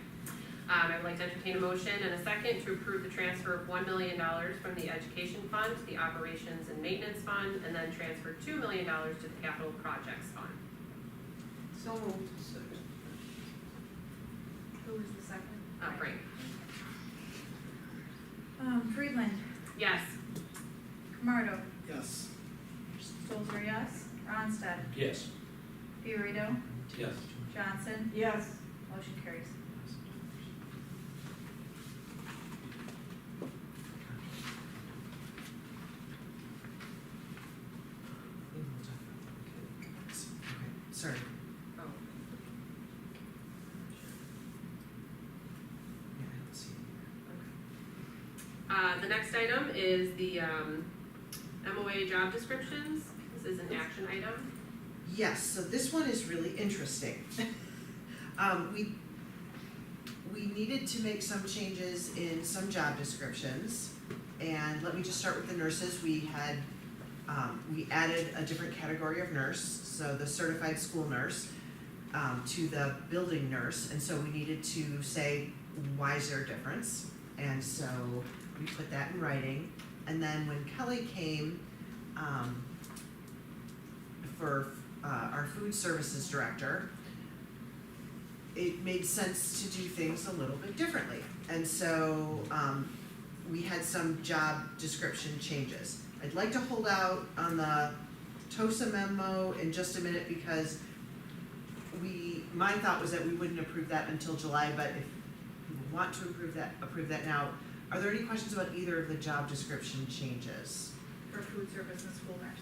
I would like to entertain a motion and a second to approve the transfer of $1 million from the education fund to the operations and maintenance fund, and then transfer $2 million to the capital projects fund.
So moved.
Who was the second?
Frank?
Friedland,
Yes.
Camardo,
Yes.
Stolzer, yes. Ronstadt,
Yes.
Fiorito,
Yes.
Johnson,
Yes.
motion carries.
Sorry.
Oh.
Yeah, I don't see it.
The next item is the MOA job descriptions. This is an action item.
Yes, so this one is really interesting. We needed to make some changes in some job descriptions, and let me just start with the nurses. We added a different category of nurse, so the certified school nurse, to the building nurse, and so we needed to say, why is there a difference? And so we put that in writing, and then when Kelly came, for our food services director, it made sense to do things a little bit differently. And so we had some job description changes. I'd like to hold out on the TOSA memo in just a minute because my thought was that we wouldn't approve that until July, but if people want to approve that now. Are there any questions about either of the job description changes?
For food service and school nurse.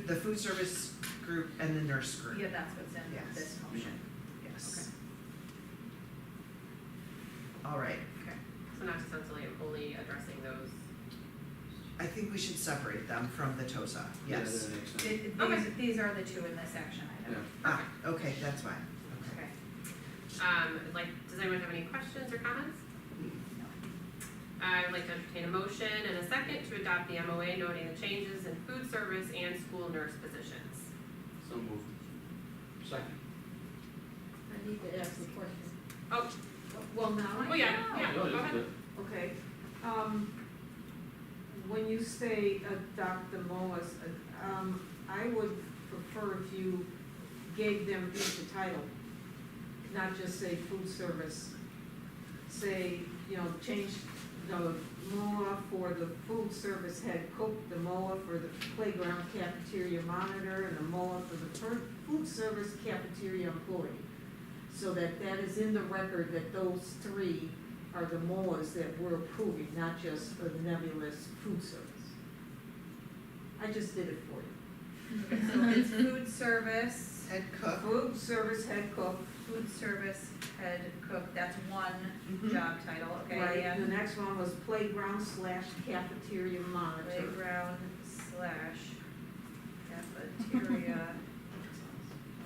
The food service group and the nurse group?
Yeah, that's what's in
Yes.
this motion.
Yes. All right.
Okay. So not essentially only addressing those.
I think we should separate them from the TOSA,
Yeah,
yes.
that makes sense.
Okay.
These are the two in this action item.
Ah, okay, that's fine, okay.
Okay. Does anyone have any questions or comments? I'd like to entertain a motion and a second to adopt the MOA noting the changes in food service and school nurse positions.
So moved.
Second.
I need to ask a question.
Oh,
Well, now I.
oh yeah, yeah,
No,
go
that's
ahead.
good.
Okay, when you say adopt the MOAs, I would prefer if you gave them each a title, not just say food service. Say, change the MOA for the food service head cook, the MOA for the playground cafeteria monitor, and the MOA for the food service cafeteria employee. So that is in the record that those three are the MOAs that we're approving, not just the nebulous food service. I just did it for you.
Okay, so it's food service,
Head cook.
Food service head cook,
food service head cook, that's one
Mhm.
job title, okay,
right, the
and
next one was playground / cafeteria monitor.
playground / cafeteria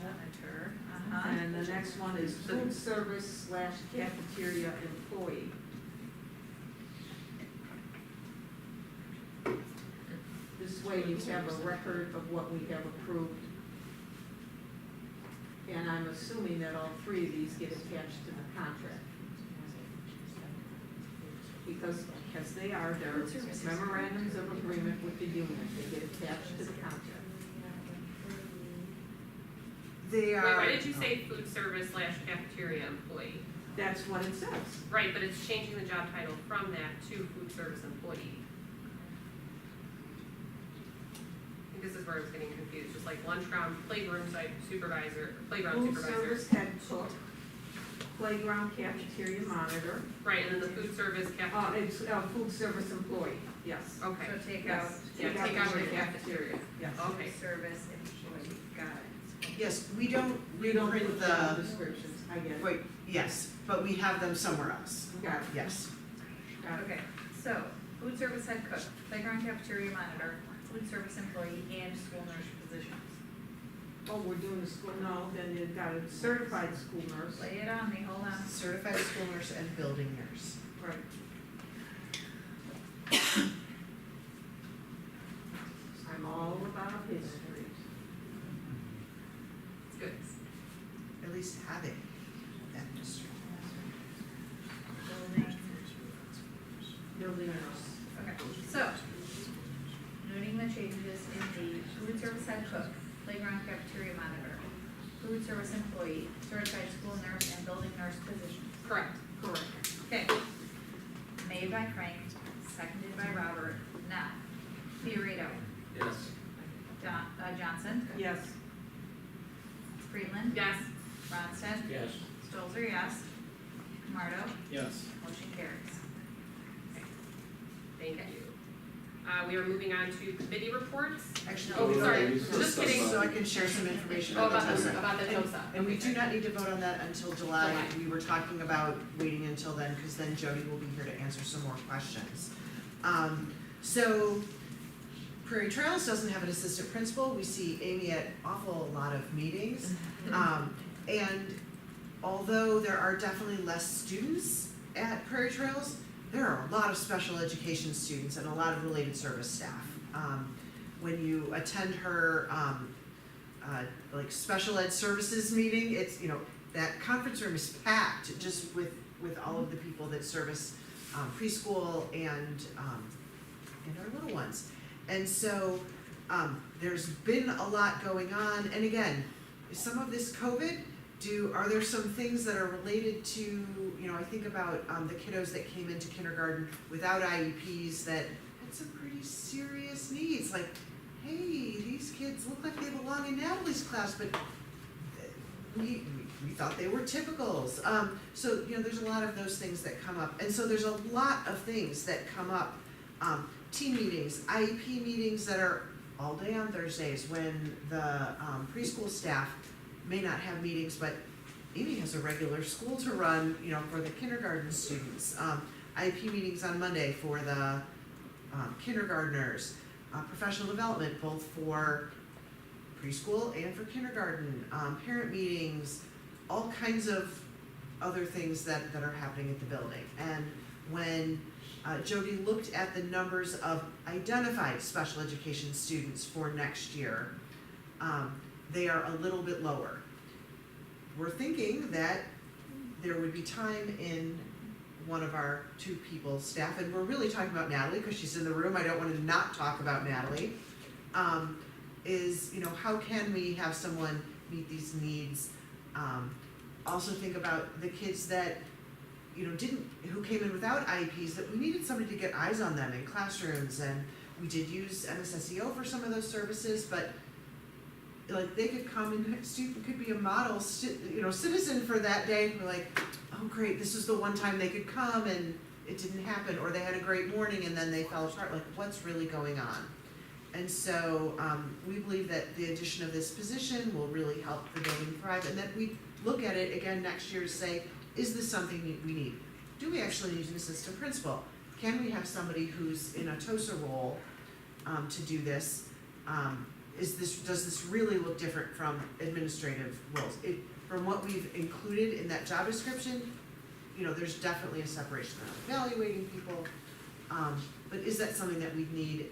monitor,
And the next one is food service / cafeteria employee. This way you have a record of what we have approved. And I'm assuming that all three of these get attached to the contract. Because they are, they're memorandums of agreement with the union, they get attached to the contract.
They are.
Wait, why did you say food service / cafeteria employee?
That's what it says.
Right, but it's changing the job title from that to food service employee. I think this is where I was getting confused, just like lunchroom, playroom site supervisor, playground
Food
supervisor.
service head cook, playground cafeteria monitor,
Right, and then the food service cafeteria.
it's food service employee, yes.
Okay.
so take out,
Yes.
Yeah, take out
the
the
cafeteria, yes.
Okay.
food service employee, got it.
Yes, we don't
We don't
reprint
put the job
the,
descriptions, I get it.
wait, yes, but we have them somewhere else,
Got it,
yes.
got it.
Okay, so, food service head cook, playground cafeteria monitor, food service employee, and school nurse positions.
Oh, we're doing the school, no, then you've got a certified school nurse.
Lay it on me, hold on.
Certified school nurse and building nurse.
Right. I'm all history.
It's good.
At least having that history.
Building. Okay, so, noting the changes in the food service head cook, playground cafeteria monitor, food service employee, certified school nurse, and building nurse positions.
Correct.
Correct. Okay. Made by Frank, seconded by Robert. Now, Fiorito,
Yes.
Johnson,
Yes.
Friedland,
Yes.
Ronstadt,
Yes.
Stolzer, yes. Camardo,
Yes.
motion carries.
Thank you. We are moving on to committee reports.
Actually,
Oh, sorry,
Just
just kidding.
so I can share some information
Oh,
about the TOSA.
about the TOSA.
And we
Okay.
do not need to vote on that until July.
July.
We were talking about waiting until then, because then Jody will be here to answer some more questions. So Prairie Trails doesn't have an assistant principal. We see Amy at awful lot of meetings. And although there are definitely less students at Prairie Trails, there are a lot of special education students and a lot of related service staff. When you attend her, like special ed services meeting, it's, you know, that conference room is packed just with all of the people that service preschool and our little ones. And so, there's been a lot going on, and again, some of this COVID, are there some things that are related to, you know, I think about the kiddos that came into kindergarten without IEPs that had some pretty serious needs, like, hey, these kids look like they belong in Natalie's class, but we thought they were typicals. So, you know, there's a lot of those things that come up, and so there's a lot of things that come up. Team meetings, IEP meetings that are all day on Thursdays when the preschool staff may not have meetings, but Amy has a regular school to run, you know, for the kindergarten students. IEP meetings on Monday for the kindergartners. Professional development, both for preschool and for kindergarten. Parent meetings, all kinds of other things that are happening at the building. And when Jody looked at the numbers of identified special education students for next year, they are a little bit lower. We're thinking that there would be time in one of our two people staff, and we're really talking about Natalie because she's in the room. I don't want to not talk about Natalie. Is, you know, how can we have someone meet these needs? Also think about the kids that, you know, who came in without IEPs, that we needed somebody to get eyes on them in classrooms, and we did use MSSEO for some of those services, but like they could come and student could be a model, citizen for that day. We're like, oh great, this is the one time they could come and it didn't happen, or they had a great morning and then they fell apart. Like, what's really going on? And so we believe that the addition of this position will really help the building thrive, and that we look at it again next year to say, is this something we need? Do we actually need an assistant principal? Can we have somebody who's in a TOSA role to do this? Does this really look different from administrative roles? From what we've included in that job description, you know, there's definitely a separation of evaluating people. But is that something that we need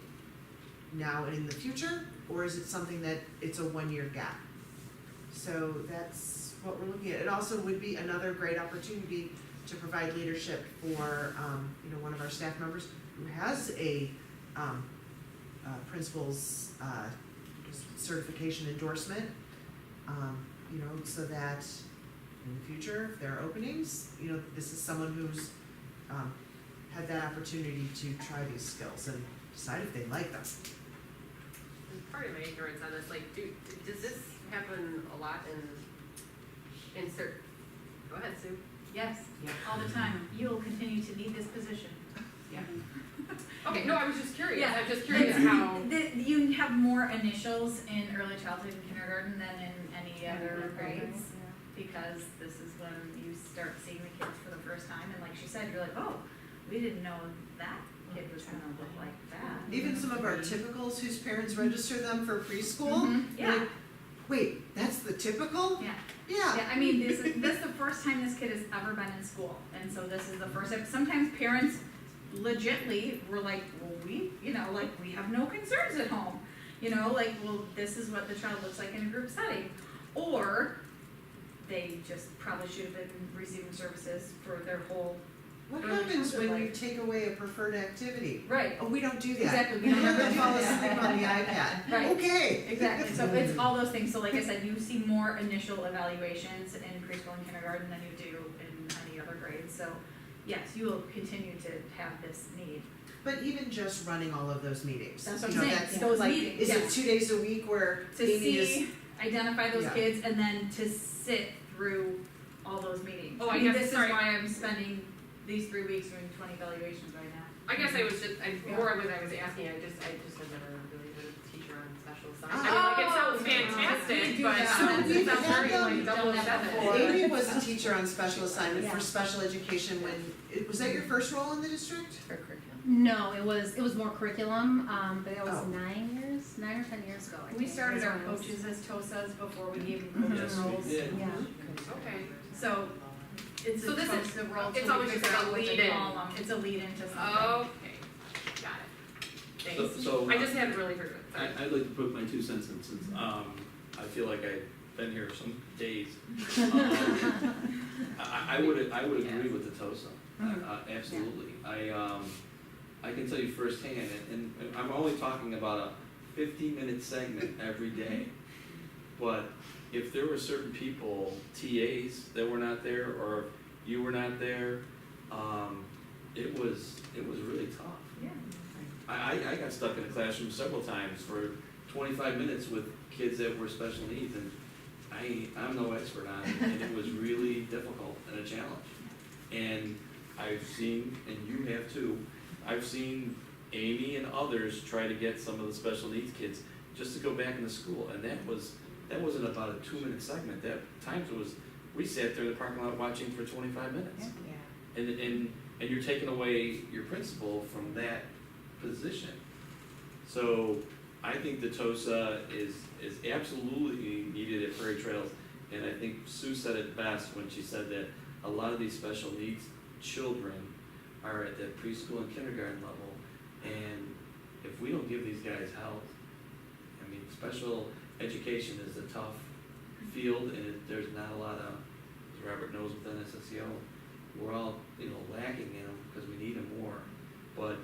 now and in the future, or is it something that it's a one-year gap? So that's what we're looking at. It also would be another great opportunity to provide leadership for one of our staff members who has a principal's certification endorsement, so that in the future, if there are openings, this is someone who's had that opportunity to try these skills and decide if they like them.
And part of my ignorance on this, like, does this happen a lot in cert? Go ahead, Sue.
Yes,
Yeah.
all the time. You will continue to need this position.
Yeah. Okay, no, I was just curious.
Yeah.
I'm just curious how.
You have more initials in early childhood and kindergarten than in any other grades, because this is when you start seeing the kids for the first time, and like she said, you're like, oh, we didn't know that kid was gonna look like that.
Even some of our typicals whose parents register them for preschool,
Yeah.
like, wait, that's the typical?
Yeah.
Yeah.
Yeah, I mean, this is the first time this kid has ever been in school, and so this is the first time. Sometimes parents legitly were like, well, we have no concerns at home, you know, like, well, this is what the child looks like in a group setting. Or they just probably should have been receiving services for their whole,
What
early
happens when
childhood
you
life.
take away a preferred activity?
Right,
Oh, we don't do that.
exactly, we
We
don't
never
ever do
fall
that.
asleep on the iPad.
Right.
Okay.
Exactly, so it's all those things, so like I said, you see more initial evaluations in preschool and kindergarten than you do in any other grade, so yes, you will continue to have this need.
But even just running all of those meetings.
That's what
you
I'm
know,
saying,
that's
those
like,
meetings,
is it
yes.
2 days a week where
To
Amy is?
see, identify those
Yeah.
kids, and then to sit through all those meetings.
Oh, I
mean,
guess-
this
sorry.
is why I'm spending these 3 weeks doing 20 evaluations right now.
I guess I was just, more when I was asking, I just was never really been a teacher on special assignment. I mean, like, it sounds fantastic,
we do
but
that.
So
it
we've
sounds
had
very
them-
like double
done that
seven.
before.
Amy was a teacher on special assignment for
Yeah.
special education when, was that your first role in the district?
For curriculum.
No, it was more curriculum, but it was
Oh.
9 or 10 years ago, I
We
think,
started
is
our
when it was.
coaches as TOSAs before we gave them
Yes,
coaching
we
roles.
did.
Yeah.
Okay.
So it's
So
a
this is-
TOSA role,
it's
so
always
we
just
figure
like a
out what to
lead-in.
call them. It's a lead into something.
Okay, got it.
So,
Thanks.
so
I just hadn't really heard of it, sorry.
I'd like to put my 2 cents in since, I feel like I've been here some days. I would agree with the TOSA, absolutely. I can tell you firsthand, and I'm only talking about a 15-minute segment every day. But if there were certain people, TAs, that were not there, or you were not there, it was really tough.
Yeah.
I got stuck in a classroom several times for 25 minutes with kids that were special needs, and I'm no expert on it, and it was really difficult and a challenge. And I've seen, and you have too, I've seen Amy and others try to get some of the special needs kids just to go back into school, and that wasn't about a 2-minute segment. That times it was, we sat there in the parking lot watching for 25 minutes.
Yeah.
And you're taking away your principal from that position. So I think the TOSA is absolutely needed at Prairie Trails, and I think Sue said it best when she said that a lot of these special needs children are at that preschool and kindergarten level, and if we don't give these guys help, I mean, special education is a tough field, and there's not a lot of, as Robert knows within SSEO, we're all, lacking in them because we need them more. But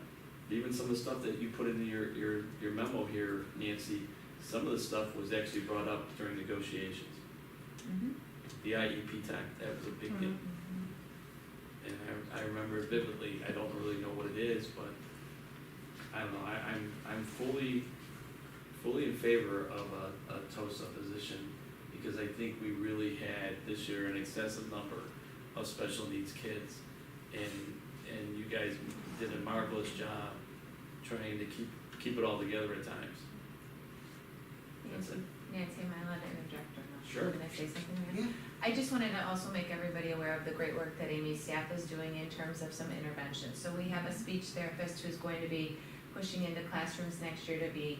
even some of the stuff that you put in your memo here, Nancy, some of the stuff was actually brought up during negotiations.
Mm-hmm.
The IEP tech, that was a big deal. And I remember it vividly. I don't really know what it is, but I don't know, I'm fully in favor of a TOSA position, because I think we really had this year an excessive number of special needs kids, and you guys did a marvelous job trying to keep it all together at times. That's it.
Nancy, am I allowed to interject or not?
Sure.
Can I say something there?
Yeah.
I just wanted to also make everybody aware of the great work that Amy's staff is doing in terms of some interventions. So we have a speech therapist who's going to be pushing into classrooms next year to be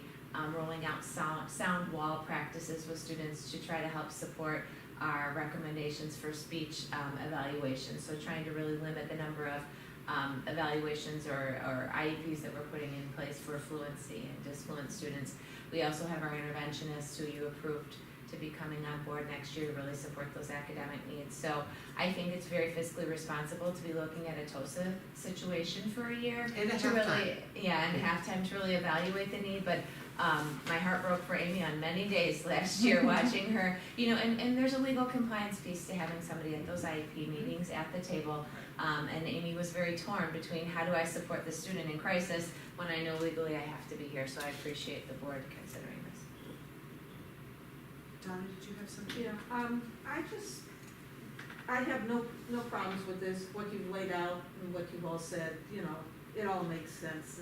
rolling out sound wall practices with students to try to help support our recommendations for speech evaluation. So trying to really limit the number of evaluations or IEPs that we're putting in place for fluency and disfluent students. We also have our interventionists who you approved to be coming on board next year to really support those academic needs. So I think it's very fiscally responsible to be looking at a TOSA situation for a year.
And a
to
halftime.
really, yeah, and halftime to really evaluate the need, but my heart broke for Amy on many days last year watching her, and there's a legal compliance piece to having somebody at those IEP meetings at the table. And Amy was very torn between how do I support the student in crisis when I know legally I have to be here, so I appreciate the board considering this.
Donna, did you have something?
I have no problems with this, what you've laid out and what you've all said, it all makes sense.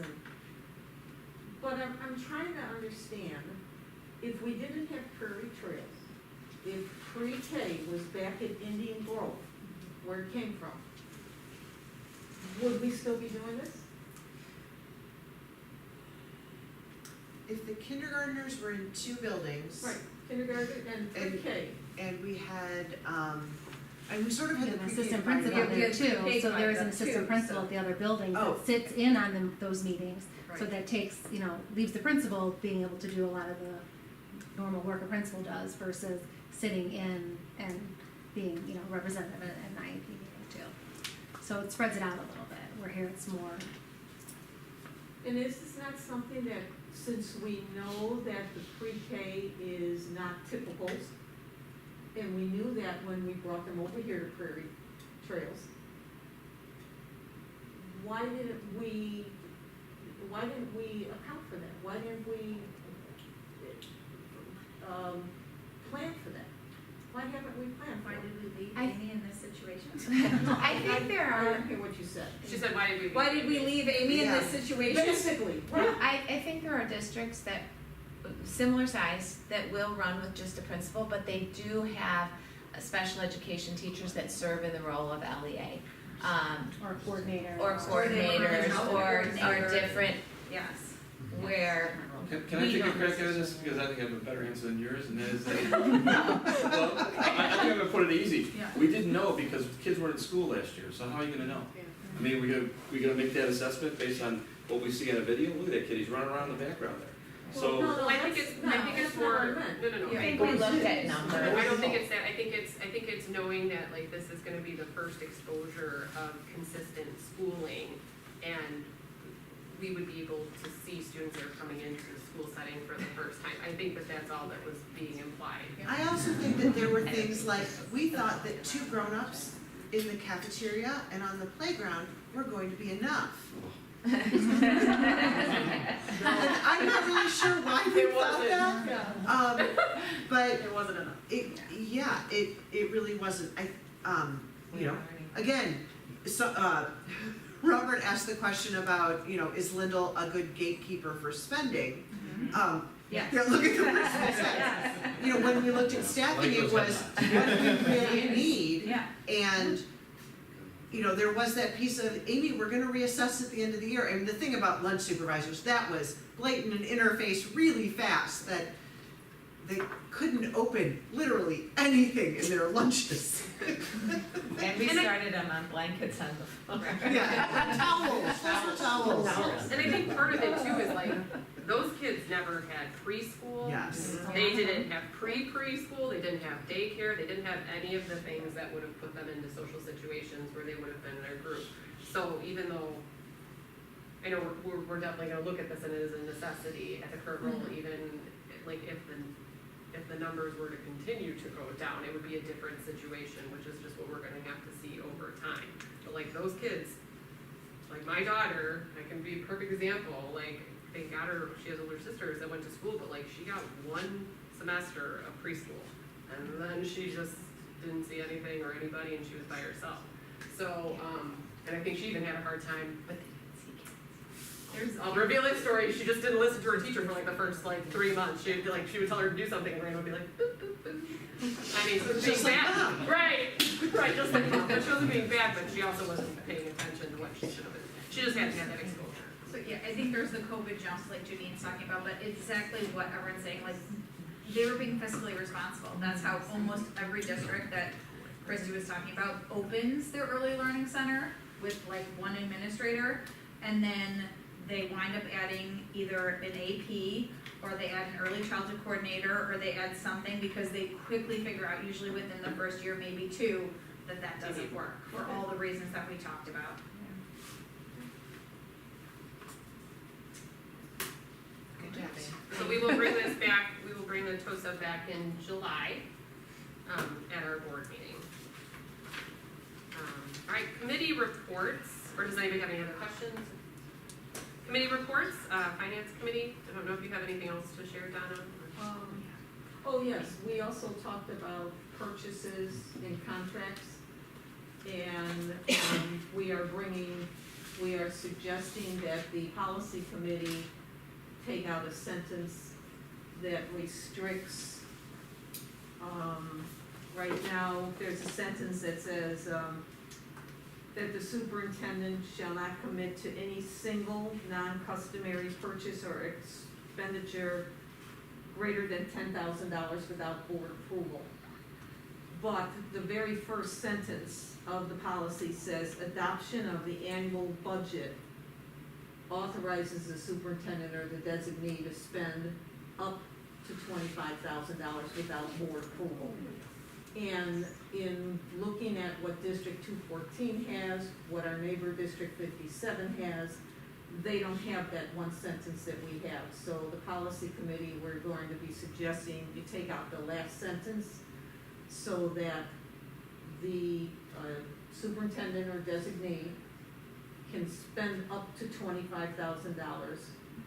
But I'm trying to understand, if we didn't have Prairie Trails, if pre-K was back at Indian Grove, where it came from, would we still be doing this?
If the kindergartners were in 2 buildings.
Right, kindergarten and pre-K.
And we had, and we sort of had
An
the
assistant
pre-K
principal
Yeah,
there
we
too,
had
so there is an
K-5
assistant
too,
principal
so-
at the other building
Oh.
that sits in on those meetings. So that takes, leaves the principal being able to do a lot of the normal work a principal does versus sitting in and being, representative at an IEP meeting too. So it spreads it out a little bit, where here it's more,
And is this not something that, since we know that the pre-K is not typicals, and we knew that when we brought them over here to Prairie Trails, why didn't we account for that? Why didn't we, plan for that? Why haven't we planned for
Why
it?
did we leave
I-
Amy in this situation?
I think there
I
are,
didn't hear what you said.
She said, why did we?
Why did we leave Amy in this situation? Basically, right.
I think there are districts that, similar size, that will run with just a principal, but they do have special education teachers that serve in the role of LEA.
or coordinator.
Or coordinators, or different,
Yes.
where,
Can I
We
take a
don't
crack at this, because I think I have a better answer than yours, and that is that, well, I think I'm gonna put it easy.
Yeah.
We didn't know because kids weren't in school last year, so how are you gonna know? I mean, we gonna make that assessment based on what we see on a video? Look at that kid, he's running around in the background there. So,
Well, I think it's more,
that's
no,
not what I meant.
no.
I think we looked at numbers.
I don't think it's that, I think it's knowing that like this is gonna be the first exposure of consistent schooling, and we would be able to see students that are coming into the school setting for the first time. I think that that's all that was being implied.
I also think that there were things like, we thought that 2 grown-ups in the cafeteria and on the playground were going to be enough. And I'm not really sure why we thought that. But
It wasn't enough.
it really wasn't. Again, so, Robert asked the question about, is Lyndall a good gatekeeper for spending?
Yes.
Here, look at the principal says. When we looked at staffing, it was, what do we really need?
Yeah.
And, there was that piece of, Amy, we're gonna reassess at the end of the year. And the thing about lunch supervisors, that was blatant and interface really fast, that they couldn't open literally anything in their lunches.
and we started them on blankets on the floor.
Yeah, towels, paper towels.
And I think part of it too is like, those kids never had preschool.
Yes.
They didn't have pre-preschool, they didn't have daycare, they didn't have any of the things that would have put them into social situations where they would have been in a group. So even though, I know we're definitely gonna look at this and it is a necessity at the current role, even like if the numbers were to continue to go down, it would be a different situation, which is just what we're gonna have to see over time. But like those kids, like my daughter, I can be a perfect example, like they got her, she has older sisters that went to school, but like she got 1 semester of preschool. And then she just didn't see anything or anybody and she was by herself. So, and I think she even had a hard time, but I'll reveal this story, she just didn't listen to her teacher for like the first 3 months. She would tell her to do something and Rand would be like, boop, boop, boop. I mean, she was being
Just like
bad.
Mom.
Right, just like Mom. But she wasn't being bad, but she also wasn't paying attention to what she should have been. She just had to have that exposure.
So yeah, I think there's the COVID jumps like Janine's talking about, but exactly what everyone's saying, like, they were being fiscally responsible. That's how almost every district that Christy was talking about opens their early learning center with like 1 administrator, and then they wind up adding either an AP, or they add an early childhood coordinator, or they add something because they quickly figure out, usually within the first year, maybe 2, that doesn't work for all the reasons that we talked about.
So we will bring this back, we will bring the TOSA back in July, at our board meeting. All right, committee reports, or does anybody have any other questions? Committee reports, finance committee, I don't know if you have anything else to share, Donna?
Oh, yes, we also talked about purchases and contracts. And, we are suggesting that the policy committee take out a sentence that restricts, right now, there's a sentence that says, that the superintendent shall not commit to any single non-customary purchase or expenditure greater than $10,000 without board approval. But the very first sentence of the policy says adoption of the annual budget authorizes the superintendent or the designee to spend up to $25,000 without board approval. And in looking at what District 214 has, what our neighbor District 57 has, they don't have that one sentence that we have. So the policy committee, we're going to be suggesting you take out the last sentence so that the superintendent or designee can spend up to $25,000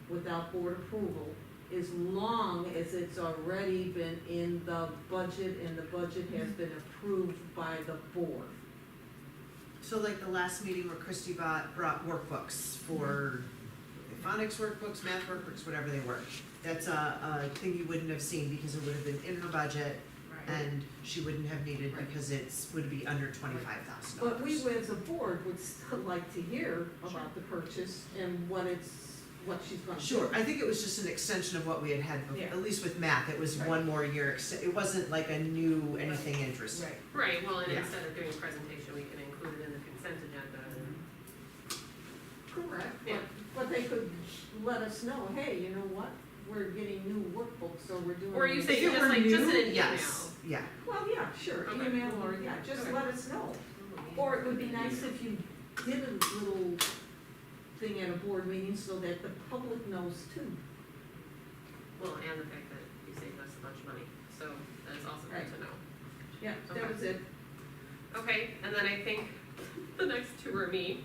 without board approval, as long as it's already been in the budget and the budget has been approved by the board.
So like the last meeting where Christy brought workbooks for phonics workbooks, math workbooks, whatever they were. That's a thing you wouldn't have seen because it would have been in her budget and she wouldn't have needed because would be under $25,000.
But we as a board would still like to hear about the purchase and what she's going to do.
Sure, I think it was just an extension of what we had before, at least with math, it was one more year, it wasn't like a new anything interesting.
Right, well, and
Yeah.
instead of doing a presentation, we can include it in the consent agenda and.
Correct,
Yeah.
but they could let us know, hey, you know what, we're getting new workbooks, or we're doing.
Or you
this."
say
If it
just
were
like, just in
new,
an email.
yes, yeah.
Well, yeah, sure,
Okay.
email or, yeah, just
Okay.
let us know. Or it would be nice if you did a little thing at a board meeting so that the public knows too.
Well, and the fact that you saved us a bunch of money, so that is also good to know.
Yeah,
Okay.
that was it.
Okay, and then I think the next two are me.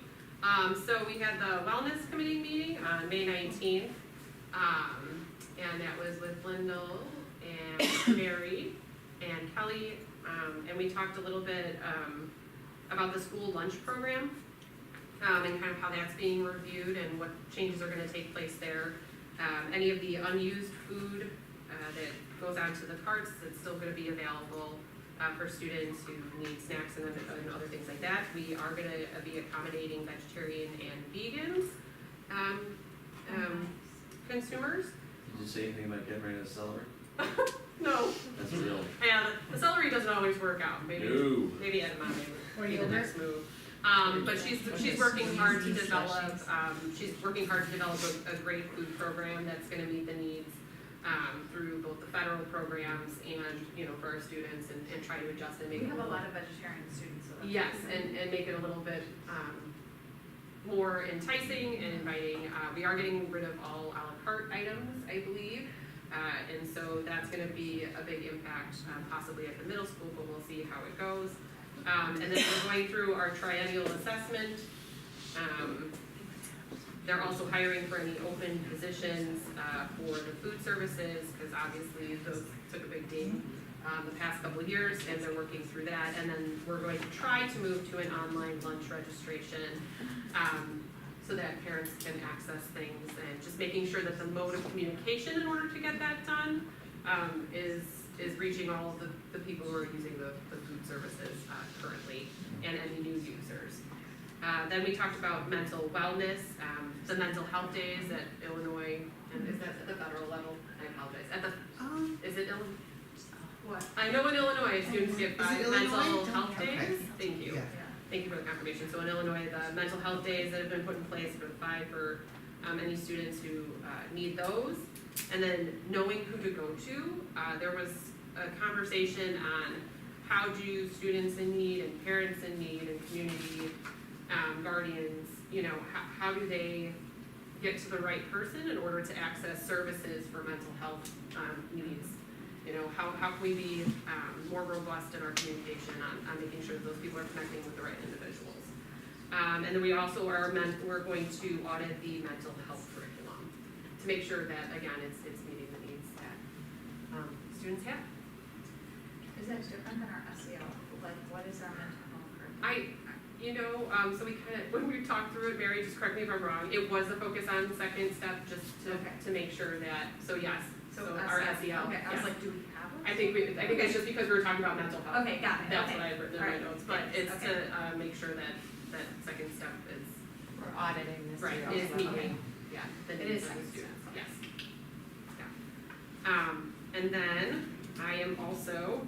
So we had the wellness committee meeting on May 19th. And that was with Lyndall and Mary and Kelly. And we talked a little bit, about the school lunch program. And kind of how that's being reviewed and what changes are gonna take place there. Any of the unused food, that goes onto the carts, that's still gonna be available for students who need snacks and other things like that. We are gonna be accommodating vegetarian and vegans, consumers.
Did you say anything about getting rid of celery?
No,
That's real.
yeah, the celery doesn't always work out, maybe edamame would be the next move. But she's working hard to develop, a great food program that's gonna meet the needs, through both the federal programs and, for our students and try to adjust and make
We
it
have
a
a
little.
lot of vegetarian students, so that's.
Yes, and make it a little bit, more enticing and inviting. We are getting rid of all a la carte items, I believe. And so that's gonna be a big impact, possibly at the middle school, but we'll see how it goes. And then we're going through our triennial assessment. They're also hiring for any open positions, for the food services, because obviously those took a big ding, the past couple of years, and they're working through that. And then we're going to try to move to an online lunch registration, so that parents can access things, and just making sure that the mode of communication in order to get that done, is reaching all of the people who are using the food services, currently, and any new users. Then we talked about mental wellness, the mental health days at Illinois, and is that at the federal level? I apologize, is it Illinois? What? I know in Illinois, students get 5 mental health days.
Okay.
Thank you.
Yeah.
Thank you for the confirmation. So in Illinois, the mental health days that have been put in place for 5 for any students who need those. And then knowing who to go to, there was a conversation on how do students in need and parents in need and community guardians, how do they get to the right person in order to access services for mental health needs? How can we be more robust in our communication on making sure that those people are connecting with the right individuals? And then we also we're going to audit the mental health curriculum to make sure that, again, it's meeting the needs that students have.
Is that different than our SEL? Like, what is our mental health curriculum?
So we when we talked through it, Mary, just correct me if I'm wrong, it was a focus on second step, just to make sure that, yes, so our SEL,
Okay, I was
yes.
like, do we have it?
I think it's just because we were talking about mental health.
Okay, got it,
That's
okay.
what I've written in my
Alright.
notes, but it's
Okay.
to make sure that second step is,
We're auditing this.
right,
year
is
also.
meeting, the
It
needs
is
of the
second
students,
step.
yes. Yeah. And then I am also,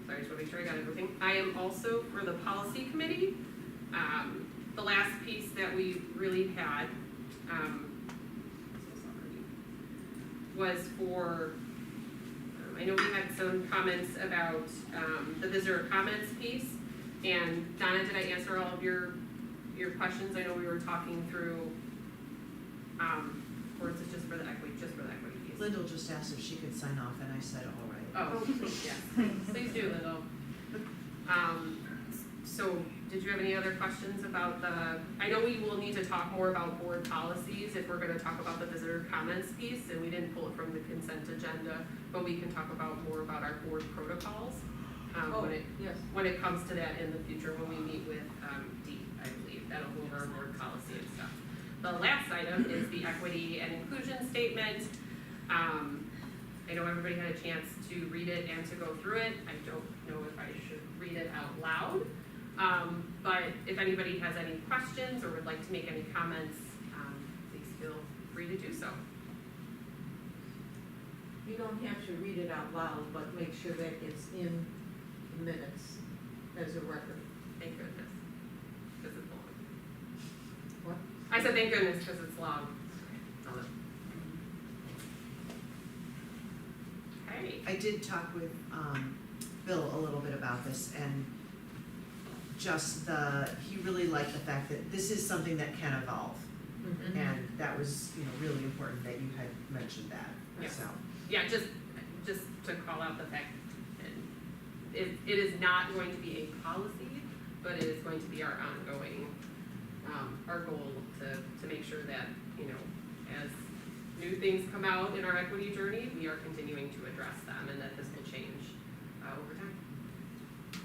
sorry, just want to make sure I got everything. I am also for the policy committee. The last piece that we really had so sorry, was for, I know we had some comments about, the visitor comments piece. And Donna, did I answer all of your questions? I know we were talking through, or is it just for the equity piece?
Lyndall just asked if she could sign off, and I said, all right.
Oh, yes, please do, Lyndall. So, did you have any other questions about I know we will need to talk more about board policies if we're gonna talk about the visitor comments piece, and we didn't pull it from the consent agenda, but we can talk about more about our board protocols.
Yes.
When it comes to that in the future, when we meet with, Dee, I believe, that'll go over our board policy and stuff. The last item is the equity and inclusion statement. I know everybody had a chance to read it and to go through it. I don't know if I should read it out loud. But if anybody has any questions or would like to make any comments, please feel free to do so.
You don't have to read it out loud, but make sure that it's in the minutes as a record.
Thank goodness, because it's long.
What?
I said thank goodness because it's long. Okay.
I did talk with Bill a little bit about this, and just he really liked the fact that this is something that can evolve.
Mm-hmm.
And that was, really important that you had mentioned that,
Yes.
so.
Yeah, just to call out the fact that it is not going to be a policy, but it is going to be our ongoing, our goal to make sure that, as new things come out in our equity journey, we are continuing to address them and that this will change over time.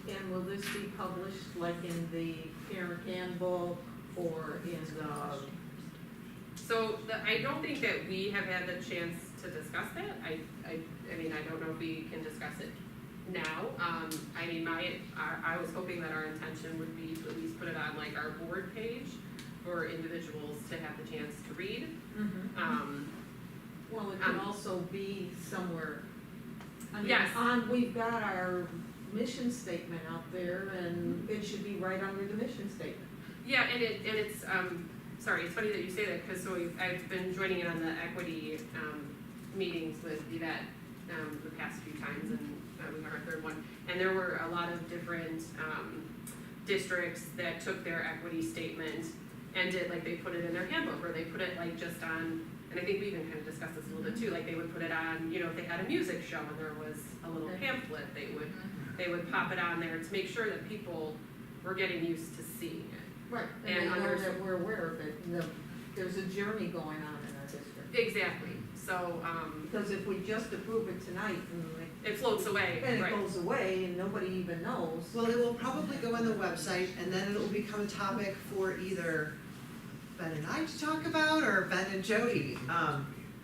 And will this be published like in the parent handbook or in the?
So I don't think that we have had the chance to discuss that. I mean, I don't know if we can discuss it now. I mean, I was hoping that our intention would be to at least put it on like our board page for individuals to have the chance to read.
Mm-hmm. Well, it can also be somewhere. I mean,
Yes.
We've got our mission statement out there, and it should be right under the mission statement.
Yeah, and it's sorry, it's funny that you say that because I've been joining in on the equity meetings with Yvette the past few times, and we have our third one, and there were a lot of different districts that took their equity statement and did like they put it in their handbook, or they put it like just on. And I think we even kind of discussed this a little bit too, like they would put it on, if they had a music show and there was a little pamphlet, they would pop it on there to make sure that people were getting used to seeing it.
Right, and they know that we're aware of it, there's a journey going on in our district.
Exactly, so,
Because if we just approve it tonight and
it floats away,
and it
right?
goes away and nobody even knows.
Well, it will probably go on the website, and then it will become a topic for either Ben and I to talk about, or Ben and Jody,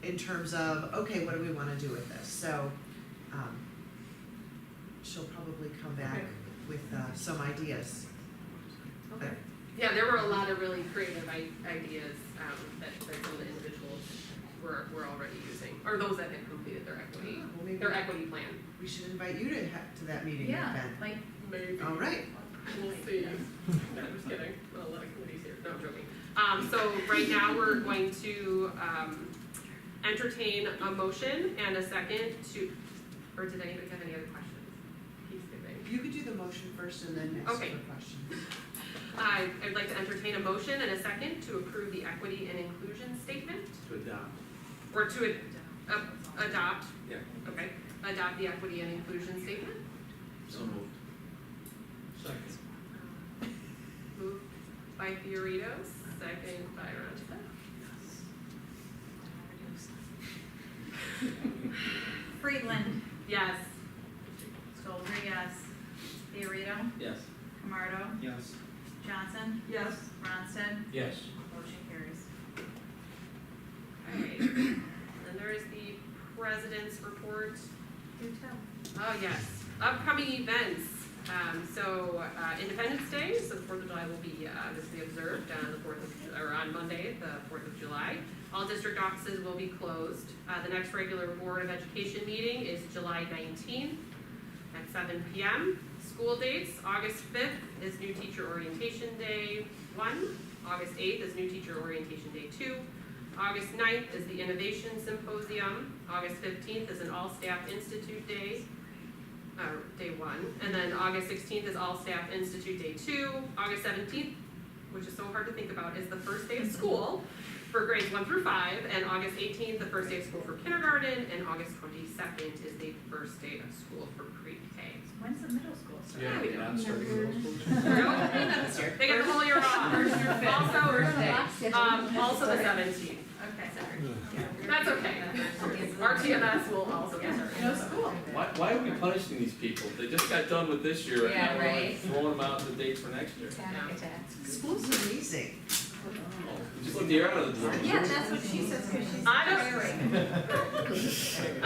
in terms of, okay, what do we wanna do with this? So, she'll probably come back with some ideas.
Okay.
Yeah, there were a lot of really creative ideas that some of the individuals were already using, or those that had completed their equity,
Well, maybe
their equity plan.
we should invite you to that meeting,
Yeah,
Ben.
like,
Maybe.
All right.
We'll see. No, I'm just kidding. Well, a lot of committees here. No, I'm joking. So right now we're going to entertain a motion and a second to, or did anybody have any other questions? He's giving.
You could do the motion first and then ask
Okay.
for questions.
I'd like to entertain a motion and a second to approve the equity and inclusion statement,
To adopt.
or to adopt,
Yeah.
okay, adopt the equity and inclusion statement.
So moved.
Second.
Moved by Fioritos, second by Ronstadt.
Friedland,
Yes.
Stover, yes. Theorito,
Yes.
Camardo,
Yes.
Johnson,
Yes.
Ronstadt,
Yes.
motion carries.
Okay, then there is the president's report.
Do tell.
Oh, yes, upcoming events. Independence Day, so the 4th of July will be obviously observed on the 4th of, or on Monday, the 4th of July. All district offices will be closed. The next regular Board of Education meeting is July 19th at 7 p.m. School dates, August 5th is New Teacher Orientation Day 1, August 8th is New Teacher Orientation Day 2, August 9th is the Innovation Symposium. August 15th is an All-Staff Institute Day, Day 1. And then August 16th is All-Staff Institute Day 2. August 17th, which is so hard to think about, is the first day of school for grades 1 through 5. And August 18th, the first day of school for kindergarten. And August 22nd is the first day of school for pre-K.
When's the middle school start?
Yeah, we do.
Not starting middle school.
They get the whole year off. Also the 17th.
Okay, sorry.
That's okay. RTMS will also get started.
No school.
Why are we punishing these people? They just got done with this year and
Yeah,
now we're like
right.
throwing them out the dates for next year.
School's amazing.
Just let the air out of the door.
Yeah, that's what she says, cause she's
I
retiring.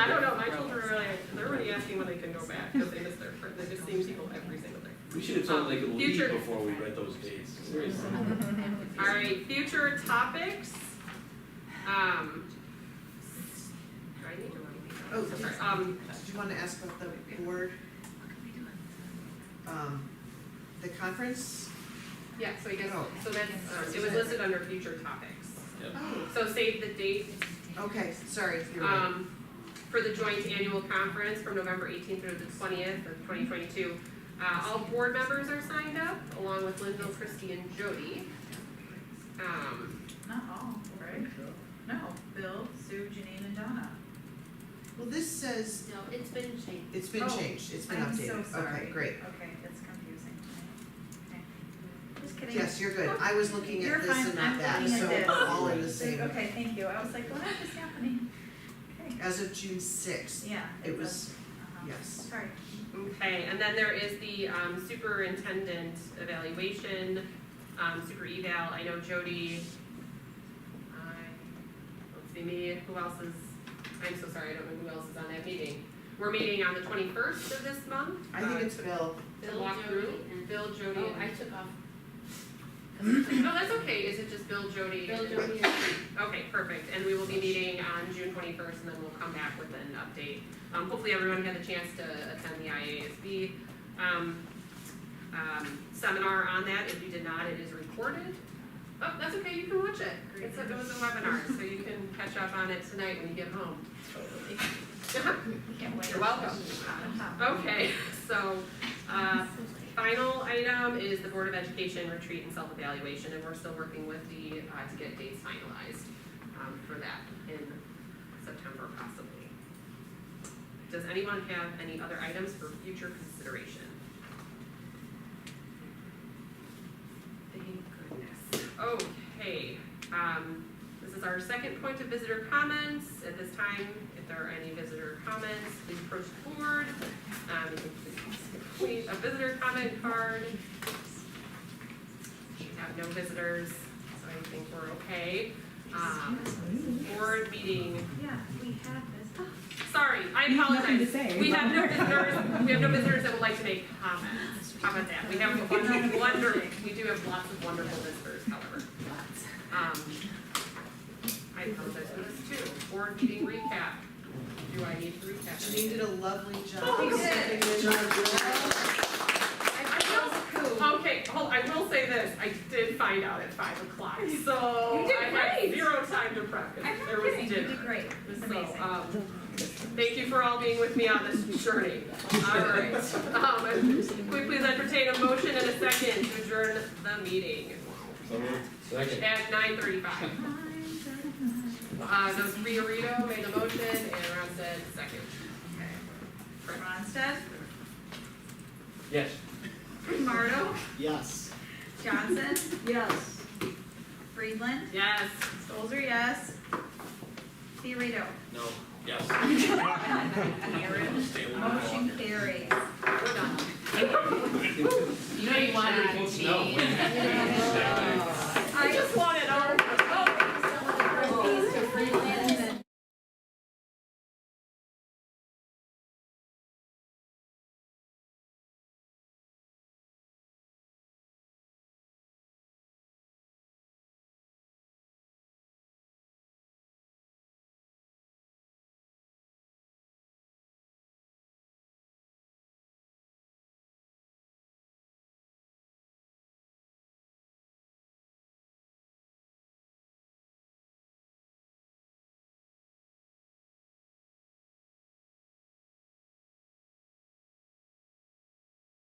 don't know, my children are really, they're already asking when they can go back, because they miss their friends, they just see people every single day.
We should have told them they could leave
Future-
before we read those dates. Seriously.
Alright, future topics. Do I need to run these?
Oh,
Sorry,
did you wanna ask about the board? The conference?
yeah, so I guess,
Oh.
so that's, it was listed under future topics.
Yep.
Oh,
So save the date,
okay, sorry, you're right.
for the joint annual conference from November 18th through the 20th of 2022. All board members are signed up, along with Linville, Christie, and Jody.
Not all,
Right?
no, Bill, Sue, Janine, and Donna.
Well, this says,
No, it's been changed.
it's been
Oh,
changed, it's been
I'm
updated.
so sorry.
Okay, great.
Okay, that's confusing. Okay. Just kidding.
Yes, you're good. I was looking
You're
at this
fine.
and
I'm
not that,
looking at
so
this.
we're all in the same.
Okay, thank you, I was like, what is happening? Okay,
As of June 6th,
yeah.
it was,
yes.
yes.
Sorry.
Okay, and then there is the superintendent evaluation, super eval. I know Jody, let's see, me, who else is, I'm so sorry, I don't know who else is on that meeting. We're meeting on the 21st of this month.
I think it's Bill.
To walk through, Bill, Jody,
Oh,
and
I took off.
no, that's okay, is it just Bill, Jody?
Bill,
and-
Jody, and
Okay, perfect, and we will be meeting on June 21st, and then we'll come back with an update. Hopefully everyone had a chance to attend the IASB seminar on that. If you did not, it is recorded. Oh, that's okay, you can watch it. It was a webinar, so you can catch up on it tonight when you get home.
Can't wait.
You're welcome. Okay, so, final item is the Board of Education retreat and self-evaluation, and we're still working with the, to get dates finalized, for that in September possibly. Does anyone have any other items for future consideration? Thank goodness. Okay, this is our second point of visitor comments. At this time, if there are any visitor comments, please approach the board. You can complete a visitor comment card. We have no visitors, so I think we're okay. Board meeting.
Yeah, we had this.
Sorry, I apologize. We have no visitors that would like to make comments. How about that? We have we do have lots of wonderful visitors, however. I apologize for this too. Board meeting recap. Do I need to recap?
Janine did a lovely job.
Oh, you did.
stepping in.
Okay, I will say this, I did find out at 5 o'clock, so
You did
I had
great.
0 time to prep,
I'm
because
not
there was
kidding,
dinner.
you did great, it was
So,
amazing.
thank you for all being with me on this journey. All right, can we please entertain a motion and a second to adjourn the meeting
So moved. Second.
at 9:35. Those Riorito made the motion and Ronstadt second.
Ronstadt,
Yes.
Mardo,
Yes.
Johnson,
Yes.
Friedland,
Yes.
Stolzer, yes. Fiorito,
No. Yes.
motion carries.
We're done.
You know you wanted it to be.